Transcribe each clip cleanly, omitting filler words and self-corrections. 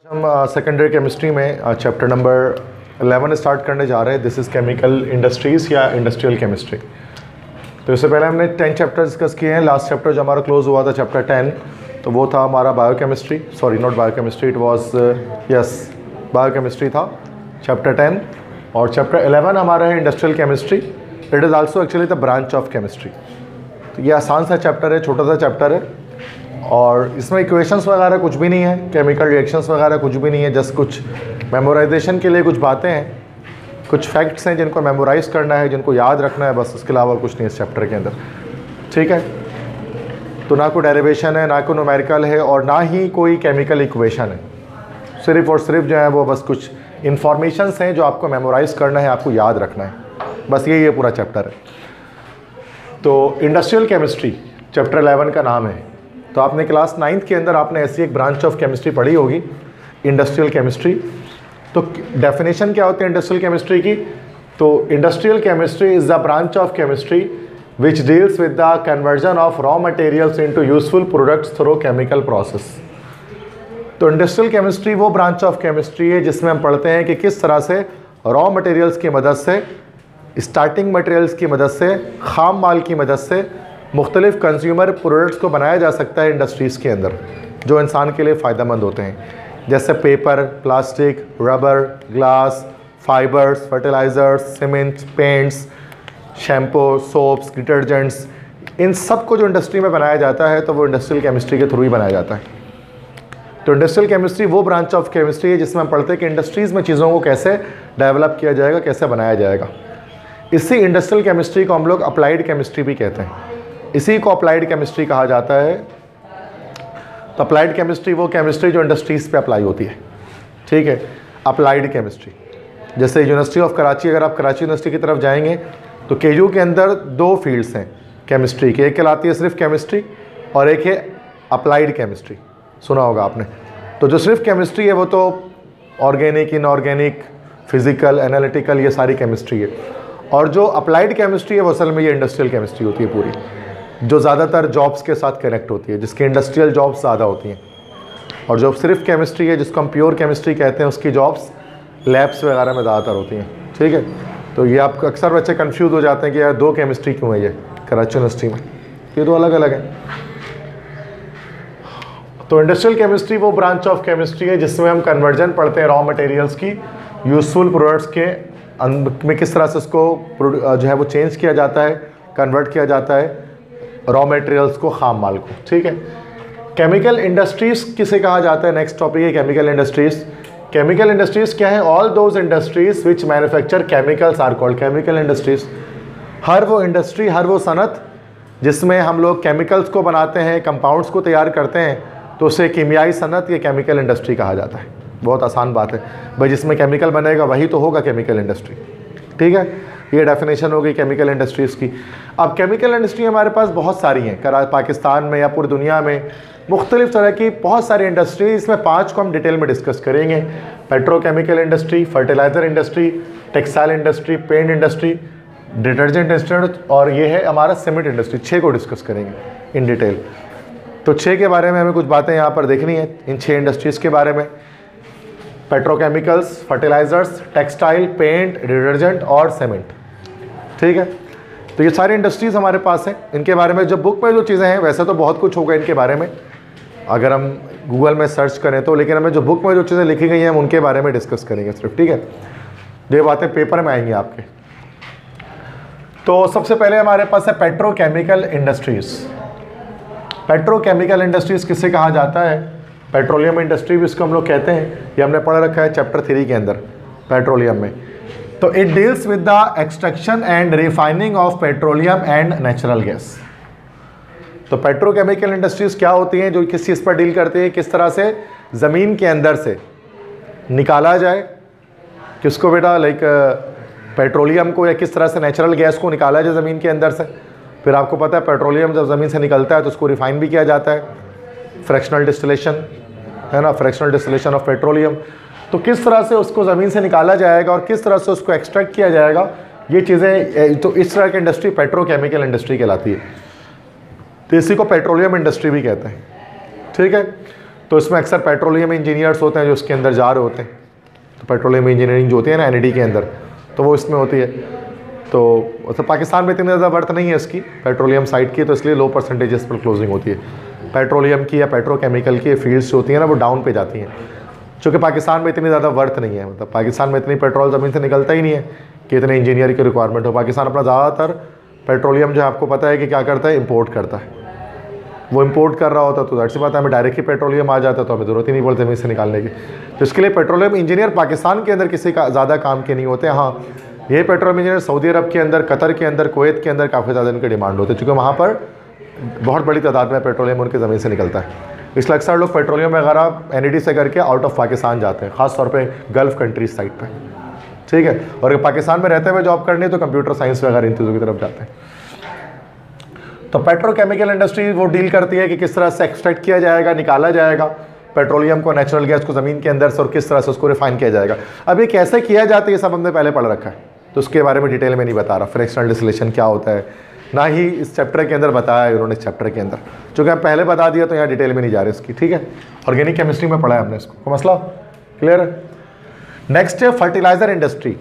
हम secondary chemistry में chapter number 11 start करने जा रहे हैं। दिस इज़ केमिकल इंडस्ट्रीज़ या इंडस्ट्रियल केमिस्ट्री। तो इससे पहले हमने 10 चैप्टर डिस्कस किए हैं। लास्ट चैप्टर जो हमारा क्लोज हुआ था चैप्टर 10, तो वो था हमारा biochemistry, sorry not biochemistry, it was yes biochemistry था चैप्टर 10। और चैप्टर 11 हमारा है industrial chemistry. It is also actually the branch of chemistry. तो ये आसान सा चैप्टर है, छोटा सा चैप्टर है, और इसमें इक्वेशंस वगैरह कुछ भी नहीं है, केमिकल रिएक्शंस वगैरह कुछ भी नहीं है, जस्ट कुछ मेमोराइजेशन के लिए कुछ बातें हैं, कुछ फैक्ट्स हैं जिनको मेमोराइज करना है, जिनको याद रखना है, बस उसके अलावा कुछ नहीं है इस चैप्टर के अंदर। ठीक है, तो ना कोई डेरिवेशन है, ना कोई न्यूमेरिकल है, और ना ही कोई केमिकल इक्वेशन है। सिर्फ और सिर्फ जो है वो बस कुछ इंफॉर्मेशंस हैं जो आपको मेमोराइज करना है, आपको याद रखना है, बस यही ये पूरा चैप्टर है। तो इंडस्ट्रियल केमिस्ट्री चैप्टर 11 का नाम है। तो आपने क्लास 9th के अंदर आपने ऐसी एक ब्रांच ऑफ केमिस्ट्री पढ़ी होगी, इंडस्ट्रियल केमिस्ट्री। तो डेफिनेशन क्या होती है इंडस्ट्रियल केमिस्ट्री की? तो industrial chemistry is the branch of chemistry which deals with the conversion of raw materials into useful products through chemical process. तो इंडस्ट्रियल केमिस्ट्री वो ब्रांच ऑफ केमिस्ट्री है जिसमें हम पढ़ते हैं कि किस तरह से रॉ मटेरियल्स की मदद से, स्टार्टिंग मटेरियल्स की मदद से, खाम माल की मदद से मुख्तलिफ कंज्यूमर प्रोडक्ट्स को बनाया जा सकता है इंडस्ट्रीज़ के अंदर, जो इंसान के लिए फ़ायदेमंद होते हैं, जैसे paper, plastic, rubber, glass, fibres, fertilisers, cement, paints, shampoo, soaps, detergents. इन सब को जो इंडस्ट्री में बनाया जाता है तो वो इंडस्ट्रियल केमिस्ट्री के थ्रू ही बनाया जाता है। तो इंडस्ट्रियल केमिस्ट्री वो ब्रांच ऑफ केमिस्ट्री है जिसमें हम पढ़ते हैं कि इंडस्ट्रीज़ में चीज़ों को कैसे डेवलप किया जाएगा, कैसे बनाया जाएगा। इसी इंडस्ट्रियल केमिस्ट्री को हम लोग अप्लाइड केमिस्ट्री भी कहते हैं, इसी को अप्लाइड केमिस्ट्री कहा जाता है। तो अप्लाइड केमिस्ट्री वो केमिस्ट्री जो इंडस्ट्रीज़ पे अप्लाई होती है। ठीक है, अप्लाइड केमिस्ट्री, जैसे यूनिवर्सिटी ऑफ कराची, अगर आप कराची यूनिवर्सिटी की तरफ जाएंगे तो केयू के अंदर 2 फील्ड्स हैं केमिस्ट्री की, एक कहलाती है सिर्फ केमिस्ट्री और एक है अप्लाइड केमिस्ट्री, सुना होगा आपने। तो जो सिर्फ केमिस्ट्री है वो तो ऑर्गेनिक, इनऑर्गेनिक, फिजिकल, एनालिटिकल, ये सारी केमिस्ट्री है। और जो अप्लाइड केमिस्ट्री है वो असल में ये इंडस्ट्रियल केमिस्ट्री होती है पूरी, जो ज़्यादातर जॉब्स के साथ कनेक्ट होती है, जिसकी इंडस्ट्रियल जॉब्स ज़्यादा होती हैं। और जो सिर्फ केमिस्ट्री है, जिसको हम प्योर केमिस्ट्री कहते हैं, उसकी जॉब्स लैब्स वगैरह में ज़्यादातर होती हैं। ठीक है, तो ये आप अक्सर बच्चे कंफ्यूज हो जाते हैं कि यार 2 केमिस्ट्री क्यों है ये कराची यूनिवर्सिटी में, ये 2 अलग अलग हैं। तो इंडस्ट्रियल केमिस्ट्री वो ब्रांच ऑफ केमिस्ट्री है जिसमें हम कन्वर्जन पढ़ते हैं रॉ मटेरियल्स की यूजफुल प्रोडक्ट्स के में, किस तरह से उसको जो है वो चेंज किया जाता है, कन्वर्ट किया जाता है रॉ मटेरियल्स को, खाम माल को। ठीक है, केमिकल इंडस्ट्रीज़ किसे कहा जाता है? नेक्स्ट टॉपिक है केमिकल इंडस्ट्रीज़। केमिकल इंडस्ट्रीज़ क्या है? All those industries which manufacture chemicals are called chemical industries. हर वो इंडस्ट्री, हर वो सनत जिसमें हम लोग केमिकल्स को बनाते हैं, कंपाउंड्स को तैयार करते हैं, तो उसे कीमियाई सनत या केमिकल इंडस्ट्री कहा जाता है। बहुत आसान बात है भाई, जिसमें केमिकल बनेगा वही तो होगा केमिकल इंडस्ट्री। ठीक है, ये डेफिनेशन हो गई केमिकल इंडस्ट्रीज़ की। अब केमिकल इंडस्ट्री हमारे पास बहुत सारी हैं, पाकिस्तान में या पूरी दुनिया में मुख्तलिफ तरह की बहुत सारी इंडस्ट्री। इसमें 5 को हम डिटेल में डिस्कस करेंगे। Petrochemical industry, fertiliser industry, textile industry, paint industry, detergent industry, और ये है हमारा सीमेंट इंडस्ट्री। 6 को डिस्कस करेंगे इन डिटेल। तो 6 के बारे में हमें कुछ बातें यहाँ पर देखनी है, इन 6 इंडस्ट्रीज़ के बारे में। Petrochemicals, fertilisers, textile, paint, detergent और सीमेंट। ठीक है, तो ये सारी इंडस्ट्रीज़ हमारे पास हैं। इनके बारे में जो बुक में जो चीज़ें हैं, वैसे तो बहुत कुछ होगा इनके बारे में अगर हम गूगल में सर्च करें तो, लेकिन हमें जो बुक में जो चीज़ें लिखी गई हैं हम उनके बारे में डिस्कस करेंगे सिर्फ। ठीक है, ये बातें पेपर में आएंगी आपके। तो सबसे पहले हमारे पास है पेट्रोकेमिकल इंडस्ट्रीज़। पेट्रोकेमिकल इंडस्ट्रीज़ किसे कहा जाता है? पेट्रोलियम इंडस्ट्री भी इसको हम लोग कहते हैं, ये हमने पढ़ रखा है चैप्टर 3 के अंदर पेट्रोलियम में। तो it deals with the extraction and refining of petroleum and natural gas. तो पेट्रोकेमिकल इंडस्ट्रीज़ क्या होती हैं, जो किस चीज़ पर डील करती है, किस तरह से ज़मीन के अंदर से निकाला जाए, किसको बेटा, लाइक पेट्रोलियम को, या किस तरह से नेचुरल गैस को निकाला जाए ज़मीन के अंदर से। फिर आपको पता है पेट्रोलियम जब ज़मीन से निकलता है तो उसको रिफाइन भी किया जाता है, फ्रैक्शनल डिस्टिलेशन है ना, फ्रैक्शनल डिस्टिलेशन ऑफ पेट्रोलियम। तो किस तरह से उसको ज़मीन से निकाला जाएगा और किस तरह से उसको एक्सट्रैक्ट किया जाएगा, ये चीज़ें, तो इस तरह की इंडस्ट्री पेट्रोकेमिकल इंडस्ट्री कहलाती है। तो इसी को पेट्रोलियम इंडस्ट्री भी कहते हैं। ठीक है, तो इसमें अक्सर पेट्रोलियम इंजीनियर्स होते हैं जो इसके अंदर जा रहे होते हैं। तो पेट्रोलियम इंजीनियरिंग जो होती है ना NID के अंदर, तो वो इसमें होती है। तो पाकिस्तान में इतनी ज़्यादा वर्थ नहीं है इसकी पेट्रोलियम साइड की, तो इसलिए लो परसेंटेजेस पर क्लोजिंग होती है। पेट्रोलियम की या पेट्रोकेमिकल की फील्ड्स होती हैं ना, वो डाउन पे जाती हैं, चूँकि पाकिस्तान में इतनी ज़्यादा वर्थ नहीं है। मतलब पाकिस्तान में इतनी पेट्रोल ज़मीन से निकलता ही नहीं है कि इतने इंजीनियर की रिक्वायरमेंट हो। पाकिस्तान अपना ज़्यादातर पेट्रोलियम जो है आपको पता है कि क्या करता है, इम्पोर्ट करता है। वो इम्पोर्ट कर रहा होता तो ज़ाहिर सी बात है हमें डायरेक्ट ही पेट्रोलियम आ जाता, तो हमें ज़रूरत ही नहीं पड़ती ज़मीन से निकालने की। तो इसके लिए पेट्रोलियम इंजीनियर पाकिस्तान के अंदर किसी का ज़्यादा काम के नहीं होते। हाँ, ये पेट्रोलियम इंजीनियर सऊदी अरब के अंदर, कतर के अंदर, कुवैत के अंदर काफ़ी ज़्यादा इनकी डिमांड होती है, चूँकि वहाँ पर बहुत बड़ी तादाद में पेट्रोलियम उनकी ज़मीन से निकलता है। इसलिए अक्सर लोग पेट्रोलियम वगैरह NID से करके आउट ऑफ पाकिस्तान जाते हैं, ख़ास तौर पे गल्फ़ कंट्रीज साइड पे, ठीक है। और अगर पाकिस्तान में रहते हुए जॉब करनी है तो कंप्यूटर साइंस वगैरह इन चीज़ों की तरफ जाते हैं। तो पेट्रोकेमिकल इंडस्ट्री वो डील करती है कि किस तरह से एक्सट्रैक्ट किया जाएगा, निकाला जाएगा पेट्रोलियम को, नेचुरल गैस को ज़मीन के अंदर से, और किस तरह से उसको रिफाइन किया जाएगा। अब ये कैसे किया जाता है ये सब हमने पहले पढ़ रखा है, तो उसके बारे में डिटेल में नहीं बता रहा। फ्रैक्शनल डिस्टिलेशन क्या होता है ना ही इस चैप्टर के अंदर बताया है उन्होंने, इस चैप्टर के अंदर चूँकि हम पहले बता दिया तो यहाँ डिटेल में नहीं जा रहे इसकी, ठीक है। ऑर्गेनिक केमिस्ट्री में पढ़ा है हमने इसको, कोई मसला क्लियर है। नेक्स्ट है फर्टिलाइज़र इंडस्ट्री।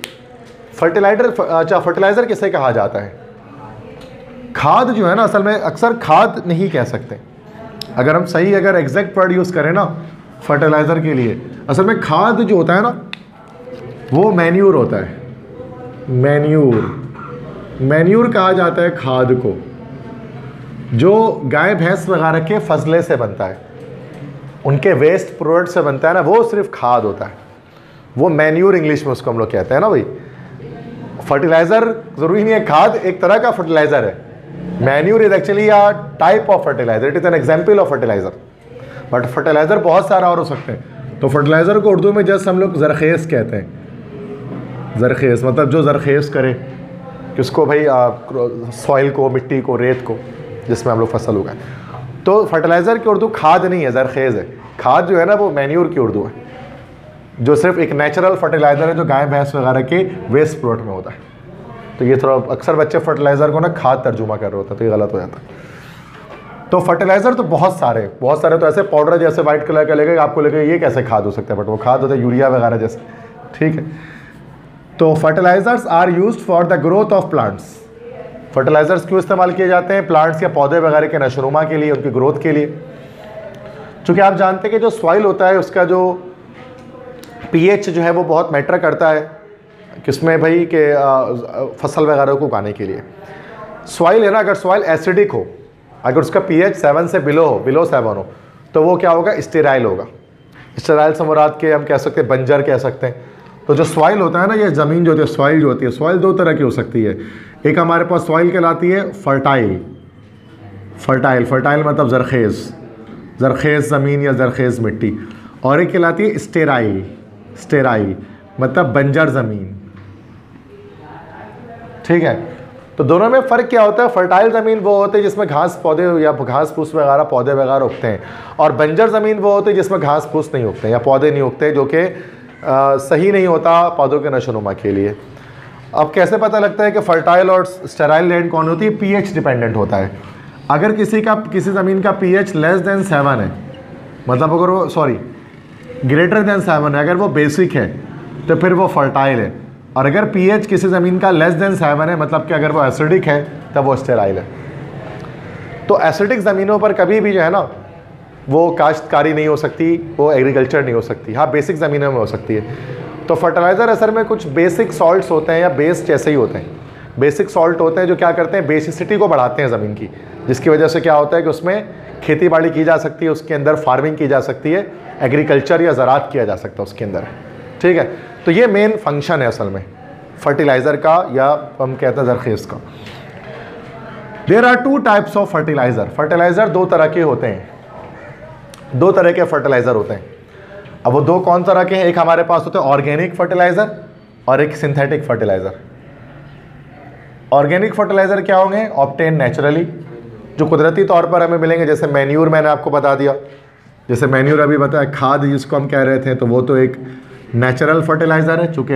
फर्टिलाइज़र किसे कहा जाता है? खाद जो है ना, असल में अक्सर खाद नहीं कह सकते। अगर हम सही एग्जैक्ट वर्ड यूज़ करें ना फर्टिलाइज़र के लिए, असल में खाद जो होता है ना वो मैन्यूर होता है। मैन्यूर कहा जाता है खाद को, जो गाय भैंस वगैरह के फजले से बनता है, उनके वेस्ट प्रोडक्ट से बनता है ना, वो सिर्फ खाद होता है। वो मैन्यूर इंग्लिश में उसको हम लोग कहते हैं ना भाई। फर्टिलाइज़र ज़रूरी नहीं है, खाद एक तरह का फर्टिलाइज़र है। Manure is actually a type of fertiliser, it is an example of fertiliser. But fertiliser बहुत सारा और हो सकते हैं। तो फर्टिलाइज़र को उर्दू में जस्ट हम लोग ज़रखेज़ कहते हैं। ज़रखेज़ मतलब जो ज़रखेज़ करे, किसको भाई, सॉइल को, मिट्टी को, रेत को, जिसमें हम लोग फसल उगाएं। तो फर्टिलाइज़र की उर्दू खाद नहीं है, ज़रखेज़ है। खाद जो है ना वो मैन्यूर की उर्दू है, जो सिर्फ एक नेचुरल फर्टिलाइज़र है जो गाय भैंस वगैरह के वेस्ट प्रोडक्ट में होता है। तो ये थोड़ा अक्सर बच्चे फर्टिलाइज़र को ना खाद तर्जुमा कर रहे होते हैं, तो ये गलत हो जाता है। तो फर्टिलाइज़र तो बहुत सारे तो ऐसे पाउडर जैसे वाइट कलर का लगेगा, आपको लगेगा ये कैसे खाद हो सकता है, बट वो खाद होता है, यूरिया वगैरह जैसे, ठीक है। तो fertilisers are used for the growth of plants. Fertilisers क्यों इस्तेमाल किए जाते हैं? प्लांट्स या पौधे वगैरह के नशोनुमा के लिए, उनकी ग्रोथ के लिए। चूँकि आप जानते हैं कि जो सॉइल होता है उसका जो pH जो है वो बहुत मैटर करता है किसमें भाई, के फसल वगैरह को उगाने के लिए। सॉइल है ना, अगर सॉइल एसिडिक हो, अगर उसका pH 7 से बिलो 7 हो, तो वो क्या होगा, स्टेराइल होगा। स्टेराइल से मुराद के हम कह सकते हैं बंजर कह सकते हैं। तो जो सॉइल होता है ना, ये ज़मीन जो होती है, सॉइल जो होती है, सॉइल दो तरह की हो सकती है। एक हमारे पास सॉइल कहलाती है फर्टाइल मतलब ज़रखेज़ ज़मीन या ज़रखेज़ मिट्टी, और एक कहलाती है स्टेराइल मतलब बंजर ज़मीन, ठीक है। तो दोनों में फ़र्क क्या होता है? फर्टाइल ज़मीन वो होती है जिसमें घास पौधे या घास फूस वगैरह पौधे वगैरह उगते हैं, और बंजर ज़मीन वो होती है जिसमें घास फूस नहीं उगते या पौधे नहीं उगते, जो कि सही नहीं होता पौधों के नशोनुमा के लिए। अब कैसे पता लगता है कि फर्टाइल और स्टेराइल लैंड कौन होती है? pH डिपेंडेंट होता है। अगर किसी ज़मीन का pH लेस देन 7 है, मतलब अगर वो ग्रेटर देन 7 है, अगर वो बेसिक है तो फिर वो फर्टाइल है। और अगर pH किसी ज़मीन का लेस देन 7 है, मतलब कि अगर वो एसिडिक है, तब वो स्टेराइल है। तो एसिडिक ज़मीनों पर कभी भी जो है ना वो काश्तकारी नहीं हो सकती, वो एग्रीकल्चर नहीं हो सकती। हाँ, बेसिक ज़मीनों में हो सकती है। तो फर्टिलाइज़र असल में कुछ बेसिक सॉल्ट्स होते हैं या बेस जैसे ही होते हैं। बेसिक सॉल्ट होते हैं जो क्या करते हैं, बेसिसिटी को बढ़ाते हैं ज़मीन की, जिसकी वजह से क्या होता है कि उसमें खेती बाड़ी की जा सकती है, उसके अंदर फार्मिंग की जा सकती है, एग्रीकल्चर या ज़राअत किया जा सकता है उसके अंदर, ठीक है। तो ये मेन फंक्शन है असल में फर्टिलाइज़र का, या हम कहते हैं ज़रखेज़ का। There are 2 types of fertiliser. Fertiliser 2 तरह के होते हैं, 2 तरह के फर्टिलाइज़र होते हैं। अब वो 2 कौन तरह के हैं? एक हमारे पास होते हैं ऑर्गेनिक फर्टिलाइज़र और एक सिंथेटिक फर्टिलाइज़र। ऑर्गेनिक फर्टिलाइज़र क्या होंगे? ऑब्टेन नेचुरली, जो कुदरती तौर पर हमें मिलेंगे। जैसे मैन्यूर मैंने आपको बता दिया, जैसे मैन्यूर अभी बताया, खाद जिसको हम कह रहे थे, तो वो तो एक नेचुरल फर्टिलाइज़र है, चूँकि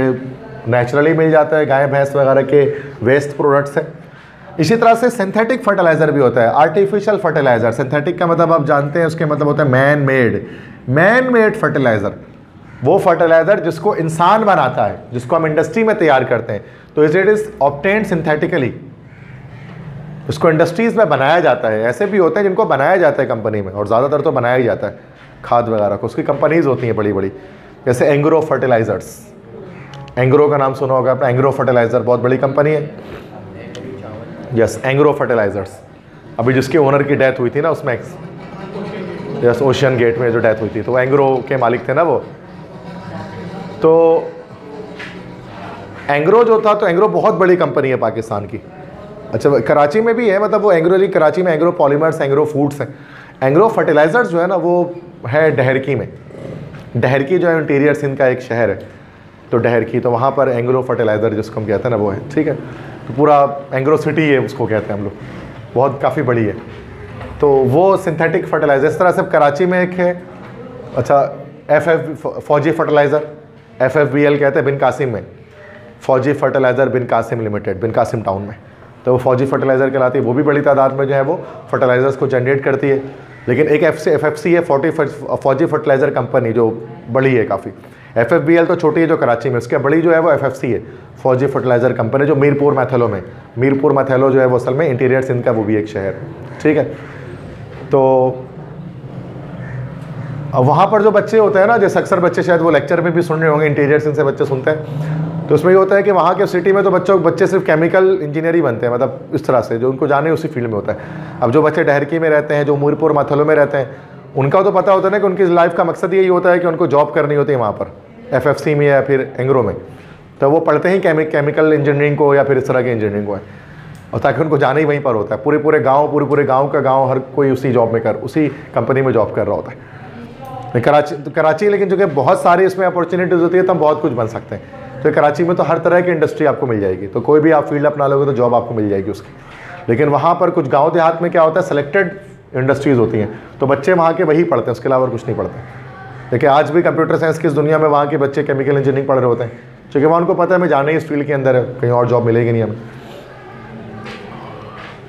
नेचुरली मिल जाता है गाय भैंस वगैरह के वेस्ट प्रोडक्ट से। इसी तरह से सिंथेटिक फर्टिलाइज़र भी होता है, आर्टिफिशियल फर्टिलाइज़र। सिंथेटिक का मतलब आप जानते हैं, उसके मतलब होता है man made, man made fertiliser, वो फर्टिलाइजर जिसको इंसान बनाता है, जिसको हम इंडस्ट्री में तैयार करते हैं, तो इट इज ऑब्टेन्ड सिंथेटिकली, उसको इंडस्ट्रीज में बनाया जाता है। ऐसे भी होते हैं जिनको बनाया जाता है कंपनी में, और ज़्यादातर तो बनाया ही जाता है खाद वगैरह को, उसकी कंपनीज होती हैं बड़ी बड़ी, जैसे एंग्रो फर्टिलाइजर्स, एंग्रो का नाम सुना होगा आपने, एंग्रो फर्टिलाइजर बहुत बड़ी कंपनी है। यस, एंग्रो फर्टिलाइजर्स, अभी जिसके ओनर की डेथ हुई थी ना उसमें, यस, ओशियन गेट में जो डेथ हुई थी, तो एंग्रो के मालिक थे ना वो। तो एंग्रो जो था, तो एंग्रो बहुत बड़ी कंपनी है पाकिस्तान की। अच्छा, कराची में भी है, मतलब वो एंग्रो कराची में एंग्रो पॉलीमर्स, एंग्रो फूड्स हैं। एंग्रो फर्टिलाइजर्स जो है ना वो है डहरकी में, डहरकी जो है इंटीरियर सिंध का एक शहर है, तो डहरकी, तो वहाँ पर एंग्रो फर्टिलाइज़र जिसको हम कहते हैं ना वो है, ठीक है। तो पूरा एंग्रो सिटी है उसको कहते हैं हम लोग, बहुत काफ़ी बड़ी है। तो वो सिंथेटिक फर्टिलाइज़र, इस तरह से कराची में एक है। अच्छा, फौजी फर्टिलाइज़र, FFBL कहते हैं बिन कासिम में, फौजी फर्टिलाइज़र बिन कासिम लिमिटेड, बिन कासिम टाउन में, तो वो फौजी फर्टिलाइज़र कहलाती है। वो भी बड़ी तादाद में जो है वो फर्टिलाइज़र्स को जनरेट करती है। लेकिन एक FFC है, फौजी फर्टिलाइज़र कंपनी, जो बड़ी है काफ़ी। FFBL तो छोटी है जो कराची में, उसके बड़ी जो है वो FFC है, फौजी फर्टिलाइज़र कंपनी, जो मीरपुर मैथलो में, मीरपुर मैथलो जो है वो असल में इंटीरियर सिंध का वो भी एक शहर, ठीक है। तो अब वहाँ पर जो बच्चे होते हैं ना, जैसे अक्सर बच्चे शायद वो लेक्चर में भी सुन रहे होंगे, इंटीरियर सिंध से बच्चे सुनते हैं, तो उसमें ये होता है कि वहाँ के सिटी में तो बच्चे सिर्फ केमिकल इंजीनियर ही बनते हैं, मतलब इस तरह से जो उनको जाने उसी फील्ड में होता है। अब जो बच्चे डहरकी में रहते हैं, जो मीरपुर मैथलो में रहते हैं, उनका तो पता होता है ना कि उनकी लाइफ का मकसद यही होता है कि उनको जॉब करनी होती है वहाँ पर FFC में या फिर एंग्रो में, तो वो पढ़ते ही केमिकल इंजीनियरिंग को या फिर इस तरह की इंजीनियरिंग को है, और ताकि उनको जाना ही वहीं पर होता है। पूरे गाँव का गाँव हर कोई उसी जॉब में उसी कंपनी में जॉब कर रहा होता है। कराची लेकिन जो कि बहुत सारी इसमें अपॉर्चुनिटीज़ होती है, तो हम बहुत कुछ बन सकते हैं। तो कराची में तो हर तरह की इंडस्ट्री आपको मिल जाएगी, तो कोई भी आप फील्ड अपना लोगे तो जॉब आपको मिल जाएगी उसकी। लेकिन वहाँ पर कुछ गांव देहात में क्या होता है, सेलेक्टेड इंडस्ट्रीज़ होती हैं, तो बच्चे वहाँ के वही पढ़ते हैं, उसके अलावा कुछ नहीं पढ़ते। देखिए आज भी कंप्यूटर साइंस की इस दुनिया में वहाँ के बच्चे केमिकल इंजीनियरिंग पढ़ रहे होते हैं, क्योंकि वहाँ उनको पता है हमें जाना ही इस फील्ड के अंदर है, कहीं और जॉब मिलेगी नहीं हमें।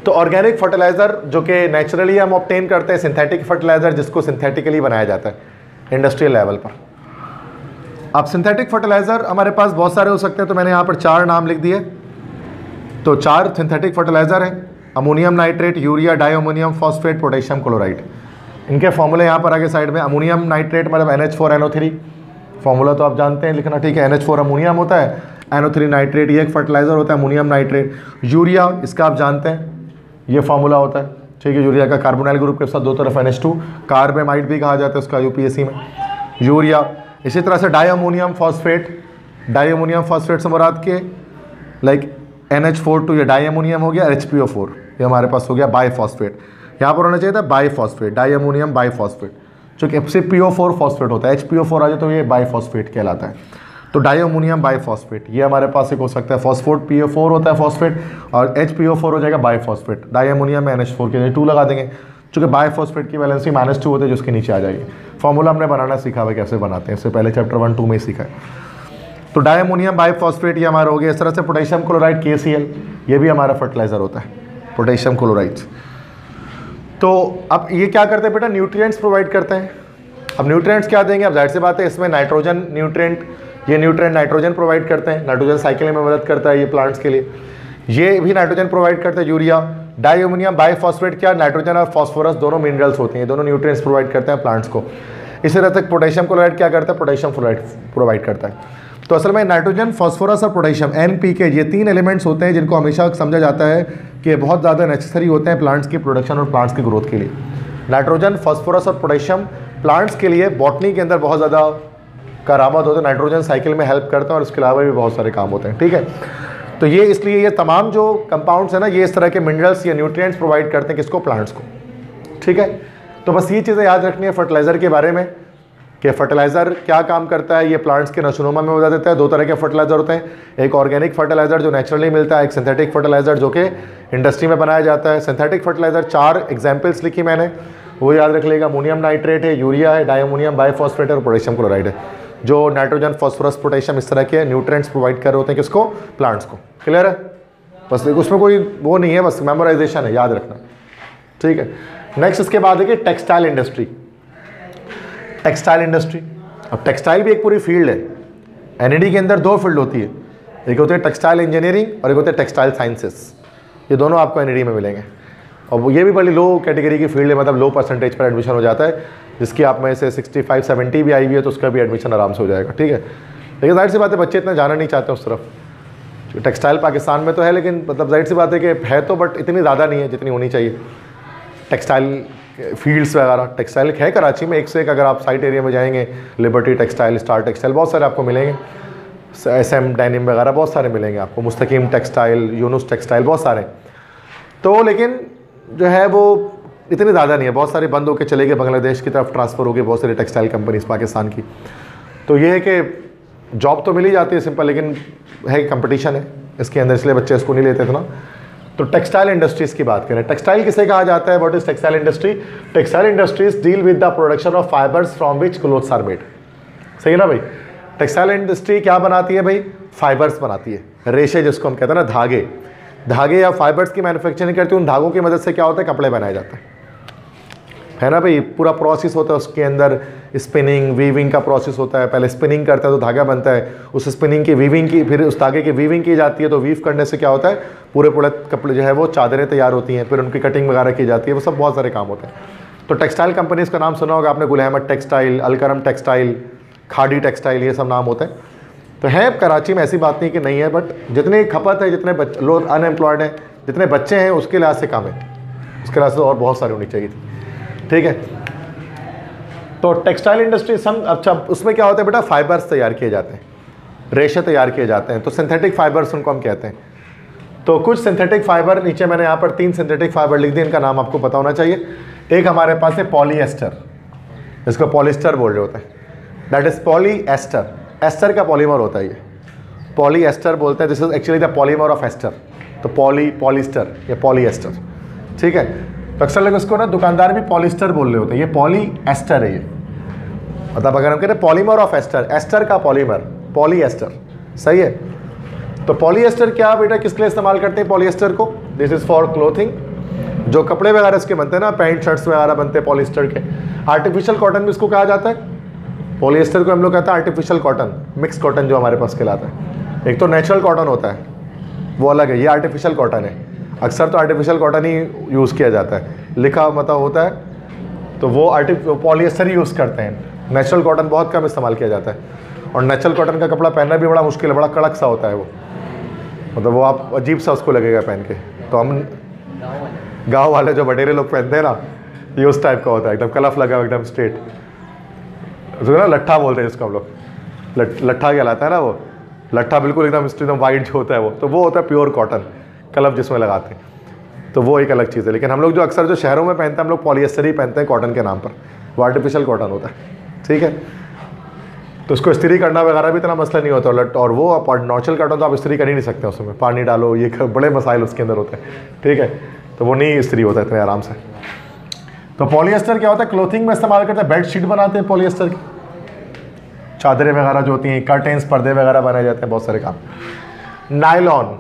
तो ऑर्गेनिक फर्टिलाइज़र जो कि नेचुरली हम ऑब्टेन करते हैं, सिंथेटिक फर्टिलाइज़र जिसको सिंथेटिकली बनाया जाता है इंडस्ट्रियल लेवल पर। अब सिंथेटिक फर्टिलाइज़र हमारे पास बहुत सारे हो सकते हैं, तो मैंने यहाँ पर 4 नाम लिख दिए। तो 4 सिंथेटिक फर्टिलाइज़र हैं, ammonium nitrate, urea, diammonium phosphate, potassium chloride. इनके फॉर्मूले यहाँ पर आगे साइड में, अमोनियम नाइट्रेट मतलब NH4NO3, फॉर्मूला तो आप जानते हैं लिखना, ठीक है। NH4 अमोनियम होता है, NO3 नाइट्रेट, ये एक फर्टिलाइज़र होता है अमोनियम नाइट्रेट। यूरिया, इसका आप जानते हैं ये फार्मूला होता है, ठीक है। यूरिया का कार्बोनाइल ग्रुप के साथ दो तरफ NH2, कार्बेमाइड भी कहा जाता है उसका UPSC में, यूरिया। इसी तरह से डाईअमोनियम फॉस्फेट, डाईअमोनियम फॉस्फेट से मुराद के लाइक NH4 ये डाईअमोनियम हो गया, HPO4 ये हमारे पास हो गया बाईफॉस्फेट। यहाँ पर होना चाहिए था बाईफॉस्फेट, डाईअमोनियम बाईफॉस्फेट, चूँकि FCPO4 फॉस्फेट होता है, HPO4 आ जाए तो ये बाईफॉस्फेट कहलाता है। तो डाईअमोनियम बाईफॉस्फेट ये हमारे पास एक हो सकता है, फॉस्फोट PO4 होता है फॉस्फेट, और HPO4 हो जाएगा बाईफॉस्फेट। डाईअमोनियम में NH4 के लिए 2 लगा देंगे, चूँकि बाईफॉस्फेट की वैलेंसी -2 होती है जो उसके नीचे आ जाएगी। फॉर्मूला हमने बनाना सीखा हुआ कैसे बनाते हैं, इससे पहले चैप्टर 1-2 में ही सीखा है। तो डाईअमोनियम बाईफॉस्फेट ये हमारा हो गया। इस तरह से पोटेशियम क्लोराइड KCl ये भी हमारा फर्टिलाइज़र होता है, पोटेशियम क्लोराइड। तो अब ये क्या करते हैं बेटा, न्यूट्रिएंट्स प्रोवाइड करते हैं। अब न्यूट्रिएंट्स क्या देंगे, अब जाहिर सी बात है इसमें नाइट्रोजन न्यूट्रिएंट, ये न्यूट्रिएंट नाइट्रोजन प्रोवाइड करते हैं, नाइट्रोजन साइकिल में मदद करता है ये प्लांट्स के लिए, ये भी नाइट्रोजन प्रोवाइड करता है यूरिया। डाईअमोनियम बाईफॉस्फेट क्या, नाइट्रोजन और फॉस्फोरस दोनों मिनरल्स होती हैं, दोनों न्यूट्रिएंट्स प्रोवाइड करते हैं प्लांट्स को। इसी तरह तक पोटेशियम क्लोराइड क्या करता है, पोटेशियम फ्लोराइड प्रोवाइड करता है। तो असल में नाइट्रोजन, फॉस्फोरस और पोटेशियम NPK ये 3 एलिमेंट्स होते हैं जिनको हमेशा समझा जाता है कि बहुत ज़्यादा नेसेसरी होते हैं प्लांट्स की प्रोडक्शन और प्लांट्स की ग्रोथ के लिए। नाइट्रोजन, फॉस्फोरस और पोटेशियम प्लांट्स के लिए बॉटनी के अंदर बहुत ज़्यादा करामत होता है, नाइट्रोजन साइकिल में हेल्प करते हैं और इसके अलावा भी बहुत सारे काम होते हैं, ठीक है। तो ये इसलिए ये तमाम जो कंपाउंड्स हैं ना, ये इस तरह के मिनरल्स या न्यूट्रिएंट्स प्रोवाइड करते हैं किसको, प्लांट्स को, ठीक है। तो बस ये चीज़ें याद रखनी है फर्टिलाइज़र के बारे में कि फर्टिलाइज़र क्या काम करता है। ये प्लांट्स के नशोनुमा में बता देता है। 2 तरह के फर्टिलाइज़र होते हैं, एक ऑर्गेनिक फर्टिलाइज़र जो नेचुरली मिलता है, एक सिंथेटिक फर्टिलाइज़र जो कि इंडस्ट्री में बनाया जाता है। सिंथेटिक फर्टिलाइज़र 4 एग्जाम्पल्स लिखी मैंने, वो याद रख लेगा। अमोनियम नाइट्रेट है, यूरिया है, डाईअमोनियम बाईफॉस्फेट और पोटेशियम क्लोराइड है, जो नाइट्रोजन, फॉस्फोरस, पोटेशियम इस तरह के न्यूट्रिएंट्स प्रोवाइड कर रहे होते हैं किसको, प्लांट्स को। क्लियर है, बस उसमें कोई वो नहीं है, बस मेमोराइजेशन है, याद रखना, ठीक है। नेक्स्ट इसके बाद है कि टेक्सटाइल इंडस्ट्री। Textile industry. अब टेक्सटाइल भी एक पूरी फील्ड है। एनईडी के अंदर दो फील्ड होती है, एक होती है टेक्सटाइल इंजीनियरिंग और एक होती है टेक्सटाइल साइंसेस। ये दोनों आपको एनईडी में मिलेंगे और ये भी बड़ी लो कैटेगरी की फील्ड है, मतलब लो परसेंटेज पर एडमिशन हो जाता है, जिसकी आप में से 65-70 भी आई हुई है तो उसका भी एडमिशन आराम से हो जाएगा, ठीक है। लेकिन जाहिर सी बात है बच्चे इतना जाना नहीं चाहते उस तरफ। टेक्सटाइल पाकिस्तान में तो है, लेकिन मतलब जाहिर सी बात है कि है तो, बट इतनी ज़्यादा नहीं है जितनी होनी चाहिए। टेक्सटाइल फील्ड्स वगैरह, टेक्सटाइल है कराची में एक से एक, अगर आप साइट एरिया में जाएंगे, लिबर्टी टेक्सटाइल, स्टार टेक्सटाइल, बहुत सारे आपको मिलेंगे, SM डेनिम वगैरह बहुत सारे मिलेंगे आपको, मुस्तकीम टेक्सटाइल, यूनुस टेक्सटाइल, बहुत सारे। तो लेकिन जो है वो इतनी ज़्यादा नहीं है, बहुत सारे बंद होकर चले गए, बांग्लादेश की तरफ ट्रांसफ़र हो गए बहुत सारी टेक्सटाइल कंपनीज पाकिस्तान की। तो ये है कि जॉब तो मिल ही जाती है सिंपल, लेकिन है कंपटीशन है इसके अंदर, इसलिए बच्चे इसको नहीं लेते थे ना। तो टेक्सटाइल इंडस्ट्रीज़ की बात करें, टेक्सटाइल किसे कहा जाता है, what is textile industry? Textile industries deal with the production of fibres from which clothes are made. सही है ना भाई? टेक्सटाइल इंडस्ट्री क्या बनाती है भाई? फाइबर्स बनाती है, रेशे जिसको हम कहते हैं ना, धागे, धागे या फाइबर्स की मैन्युफैक्चरिंग करती है। उन धागों की मदद से क्या होता है, कपड़े बनाए जाते हैं, है ना भाई। पूरा प्रोसेस होता है उसके अंदर, स्पिनिंग वीविंग का प्रोसेस होता है। पहले स्पिनिंग करता है तो धागा बनता है, उस स्पिनिंग की वीविंग की, फिर उस धागे की वीविंग की जाती है, तो वीव करने से क्या होता है, पूरे पूरे कपड़े जो है वो चादरें तैयार होती हैं, फिर उनकी कटिंग वगैरह की जाती है, वो सब बहुत सारे काम होते हैं। तो टेक्सटाइल कंपनीज का नाम सुना होगा आपने, गुल अहमद टेक्सटाइल, अलकरम टेक्सटाइल, खाड़ी टेक्सटाइल, ये सब नाम होते हैं। तो है कराची में, ऐसी बात नहीं कि नहीं है, बट जितनी खपत है, जितने लोग अनएम्प्लॉयड हैं, जितने बच्चे हैं, उसके लिहाज से कम है, उसके लिहाज से और बहुत सारी होनी चाहिए थी, ठीक है। तो टेक्सटाइल इंडस्ट्री अच्छा, उसमें क्या होता है बेटा, फाइबर्स तैयार किए जाते हैं, रेशे तैयार किए जाते हैं, तो सिंथेटिक फाइबर्स उनको हम कहते हैं। तो कुछ सिंथेटिक फाइबर, नीचे मैंने यहाँ पर 3 सिंथेटिक फाइबर लिख दिए, इनका नाम आपको पता होना चाहिए। एक हमारे पास है पॉलीएस्टर, इसको पॉलिस्टर बोल रहे होते हैं, दैट इज पॉलीएस्टर। एस्टर का पॉलीमर होता है ये, पॉलीएस्टर बोलते हैं, this is actually the polymer of ester. तो पॉलिस्टर या पॉलीएस्टर, ठीक है। तो अक्सर लोग इसको ना दुकानदार भी पॉलिस्टर बोल रहे होते हैं, ये पॉलीएस्टर है ये, मतलब अगर हम कहते हैं पॉलीमर ऑफ एस्टर, एस्टर का पॉलीमर, पॉलीएस्टर, सही है। तो पॉलीएस्टर क्या बेटा, किसके लिए इस्तेमाल करते हैं पॉलीएस्टर को? दिस इज फॉर क्लोथिंग, जो कपड़े वगैरह इसके बनते हैं ना, पैंट शर्ट्स वगैरह बनते हैं पॉलीएस्टर के। आर्टिफिशियल कॉटन भी इसको कहा जाता है, पॉलीएस्टर को हम लोग कहते हैं आर्टिफिशियल कॉटन, मिक्स कॉटन जो हमारे पास कहलाता है। एक तो नेचुरल कॉटन होता है, वो अलग है, ये आर्टिफिशियल कॉटन है। अक्सर तो आर्टिफिशियल कॉटन ही यूज़ किया जाता है, लिखा मतलब होता है, तो वो पॉलीएस्टर ही यूज़ करते हैं। नेचुरल कॉटन बहुत कम इस्तेमाल किया जाता है, और नेचुरल कॉटन का कपड़ा पहनना भी बड़ा मुश्किल है, बड़ा कड़क सा होता है वो, मतलब वो आप अजीब सा उसको लगेगा पहन के। तो हम गाँव वाले जो बटेरे लोग पहनते हैं ना, ये उस टाइप का होता है, एकदम कलफ लगा हुआ, एकदम स्ट्रेट, उसको ना लट्ठा बोलते हैं जिसको हम लोग, लट्ठा कहलाता है ना वो, लट्ठा बिल्कुल एकदम वाइट जो होता है वो, तो वो होता है प्योर कॉटन, कलफ जिसमें लगाते हैं, तो वो एक अलग चीज़ है। लेकिन हम लोग जो अक्सर जो शहरों में पहनते हैं, हम लोग पॉलीएस्टर ही पहनते हैं कॉटन के नाम पर, वो आर्टिफिशियल कॉटन होता है, ठीक है। तो उसको इस्त्री करना वगैरह भी इतना मसला नहीं होता, और वो नेचुरल कॉटन तो आप इस्त्री कर ही नहीं सकते, उसमें पानी डालो, ये बड़े मसाइल उसके अंदर होते हैं, ठीक है। तो वो नहीं इस्त्री होता इतने आराम से। तो पॉलीएस्टर क्या होता है, क्लोथिंग में इस्तेमाल करते हैं, बेड शीट बनाते हैं पॉलीएस्टर की, चादरें वगैरह जो होती हैं, कर्टेंस, पर्दे वगैरह बनाए जाते हैं, बहुत सारे काम। नायलॉन,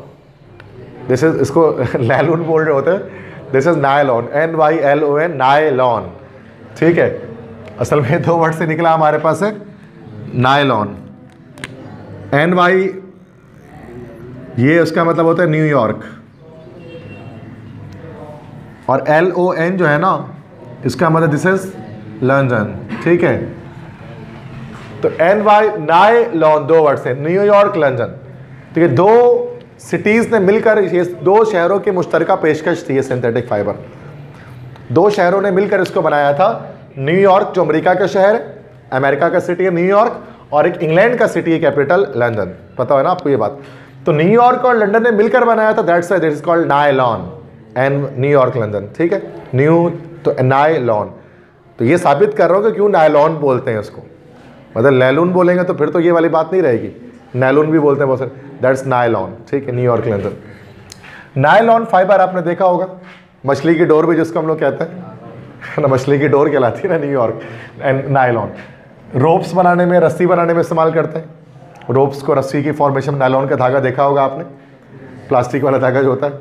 दिस इज, इसको लैलून बोल रहे होते हैं, this is nylon, NYLON, nylon, ठीक है। असल में 2 वर्ड से निकला हमारे पास है नायलॉन, NY, ये उसका मतलब होता है न्यूयॉर्क, और LON जो है ना, इसका मतलब दिस इज लंदन, ठीक है। तो नायलॉन 2 वर्ड से, न्यूयॉर्क, लंदन, ठीक है। 2 सिटीज़ ने मिलकर, ये 2 शहरों की मुश्तरका पेशकश थी ये सिंथेटिक फाइबर, 2 शहरों ने मिलकर इसको बनाया था। न्यूयॉर्क जो अमेरिका का शहर है, अमेरिका का सिटी है न्यूयॉर्क, और एक इंग्लैंड का सिटी है कैपिटल लंदन, पता है ना आपको ये बात। तो न्यूयॉर्क और लंदन ने मिलकर बनाया था, that's why this is called nylon, and New York London, ठीक है। न्यू तो नायलॉन, तो ये साबित कर रहा हूँ कि क्यों नायलॉन बोलते हैं इसको, मतलब लैलून बोलेंगे तो फिर तो ये वाली बात नहीं रहेगी, नायलॉन भी बोलते हैं बहुत सारे, दैट्स नायलॉन, ठीक है, न्यूयॉर्क लंदन। नायलॉन फाइबर आपने देखा होगा, मछली की डोर भी जिसको हम लोग कहते हैं ना, मछली की डोर कहलाती है ना न्यूयॉर्क, एंड नायलॉन। रोप्स बनाने में, रस्सी बनाने में इस्तेमाल करते हैं, रोप्स को रस्सी की फॉर्मेशन, नायलॉन का धागा देखा होगा आपने, प्लास्टिक वाला धागा जो होता है।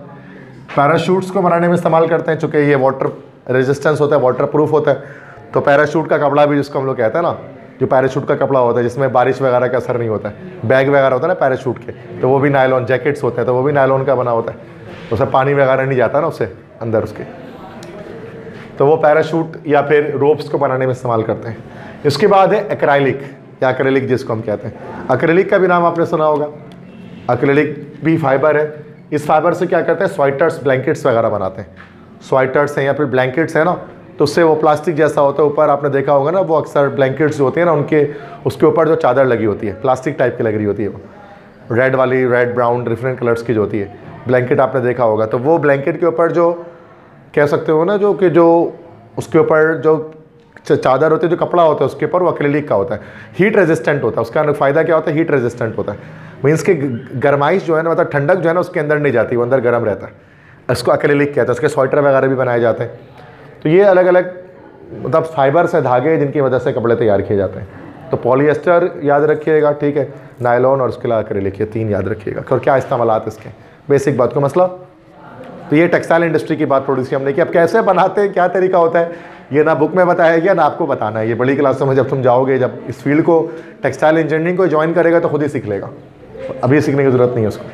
पैराशूट्स को बनाने में इस्तेमाल करते हैं, चूँकि ये वाटर रेजिस्टेंस होता है, वाटर प्रूफ होता है, तो पैराशूट का कपड़ा भी जिसको हम लोग कहते हैं ना, जो पैराशूट का कपड़ा होता है जिसमें बारिश वगैरह का असर नहीं होता है, बैग वगैरह होता है ना पैराशूट के, तो वो भी नायलॉन, जैकेट्स होते हैं तो वो भी नायलॉन का बना होता है, उसमें पानी वगैरह नहीं जाता ना उससे अंदर उसके, तो वो पैराशूट या फिर रोप्स को बनाने में इस्तेमाल करते हैं। इसके बाद है एक्राइलिक या एक्रेलिक जिसको हम कहते हैं। एक्रेलिक का भी नाम आपने सुना होगा। एक्रेलिक भी फाइबर है। इस फाइबर से क्या करते हैं, स्वेटर्स, ब्लैंकेट्स वगैरह बनाते हैं। स्वेटर्स हैं या फिर ब्लैंकेट्स हैं ना, तो उससे वो प्लास्टिक जैसा होता है, ऊपर आपने देखा होगा ना, वो अक्सर ब्लैंकेट्स जो होते हैं ना उनके उसके ऊपर जो चादर लगी होती है प्लास्टिक टाइप की लग रही होती है, वो रेड वाली, रेड ब्राउन डिफरेंट कलर्स की जो होती है ब्लैंकेट आपने देखा होगा। तो वो ब्लैंकेट के ऊपर जो कह सकते हो ना, जो कि जो उसके ऊपर जो चादर होती है, जो कपड़ा होता है उसके ऊपर, वो एक्रेलिक का होता है। हीट रेजिस्टेंट होता है। उसका फ़ायदा क्या होता है, हीट रेजिस्टेंट होता है। मीन्स कि गर्माइश जो है ना, मतलब ठंडक जो है ना उसके अंदर नहीं जाती, वो अंदर गर्म रहता है। इसको एक्रेलिक कहते हैं। उसके स्वेटर वगैरह भी बनाए जाते हैं। तो ये अलग अलग मतलब फाइबर से धागे जिनकी वजह से कपड़े तैयार किए जाते हैं। तो पॉलिएस्टर याद रखिएगा, ठीक है, नायलॉन और उसके अलावा एक्रेलिक, ये 3 याद रखिएगा। और क्या इस्तेमालात इसके, बेसिक बात को मसला। तो ये टेक्सटाइल इंडस्ट्री की बात थोड़ी सी हमने की। अब कैसे बनाते हैं, क्या तरीका होता है, ये ना बुक में बताया गया ना आपको बताना है। ये बड़ी क्लासों में जब तुम जाओगे, जब इस फील्ड को, टेक्सटाइल इंजीनियरिंग को ज्वाइन करेगा तो खुद ही सीख लेगा, अभी सीखने की ज़रूरत नहीं है उसको।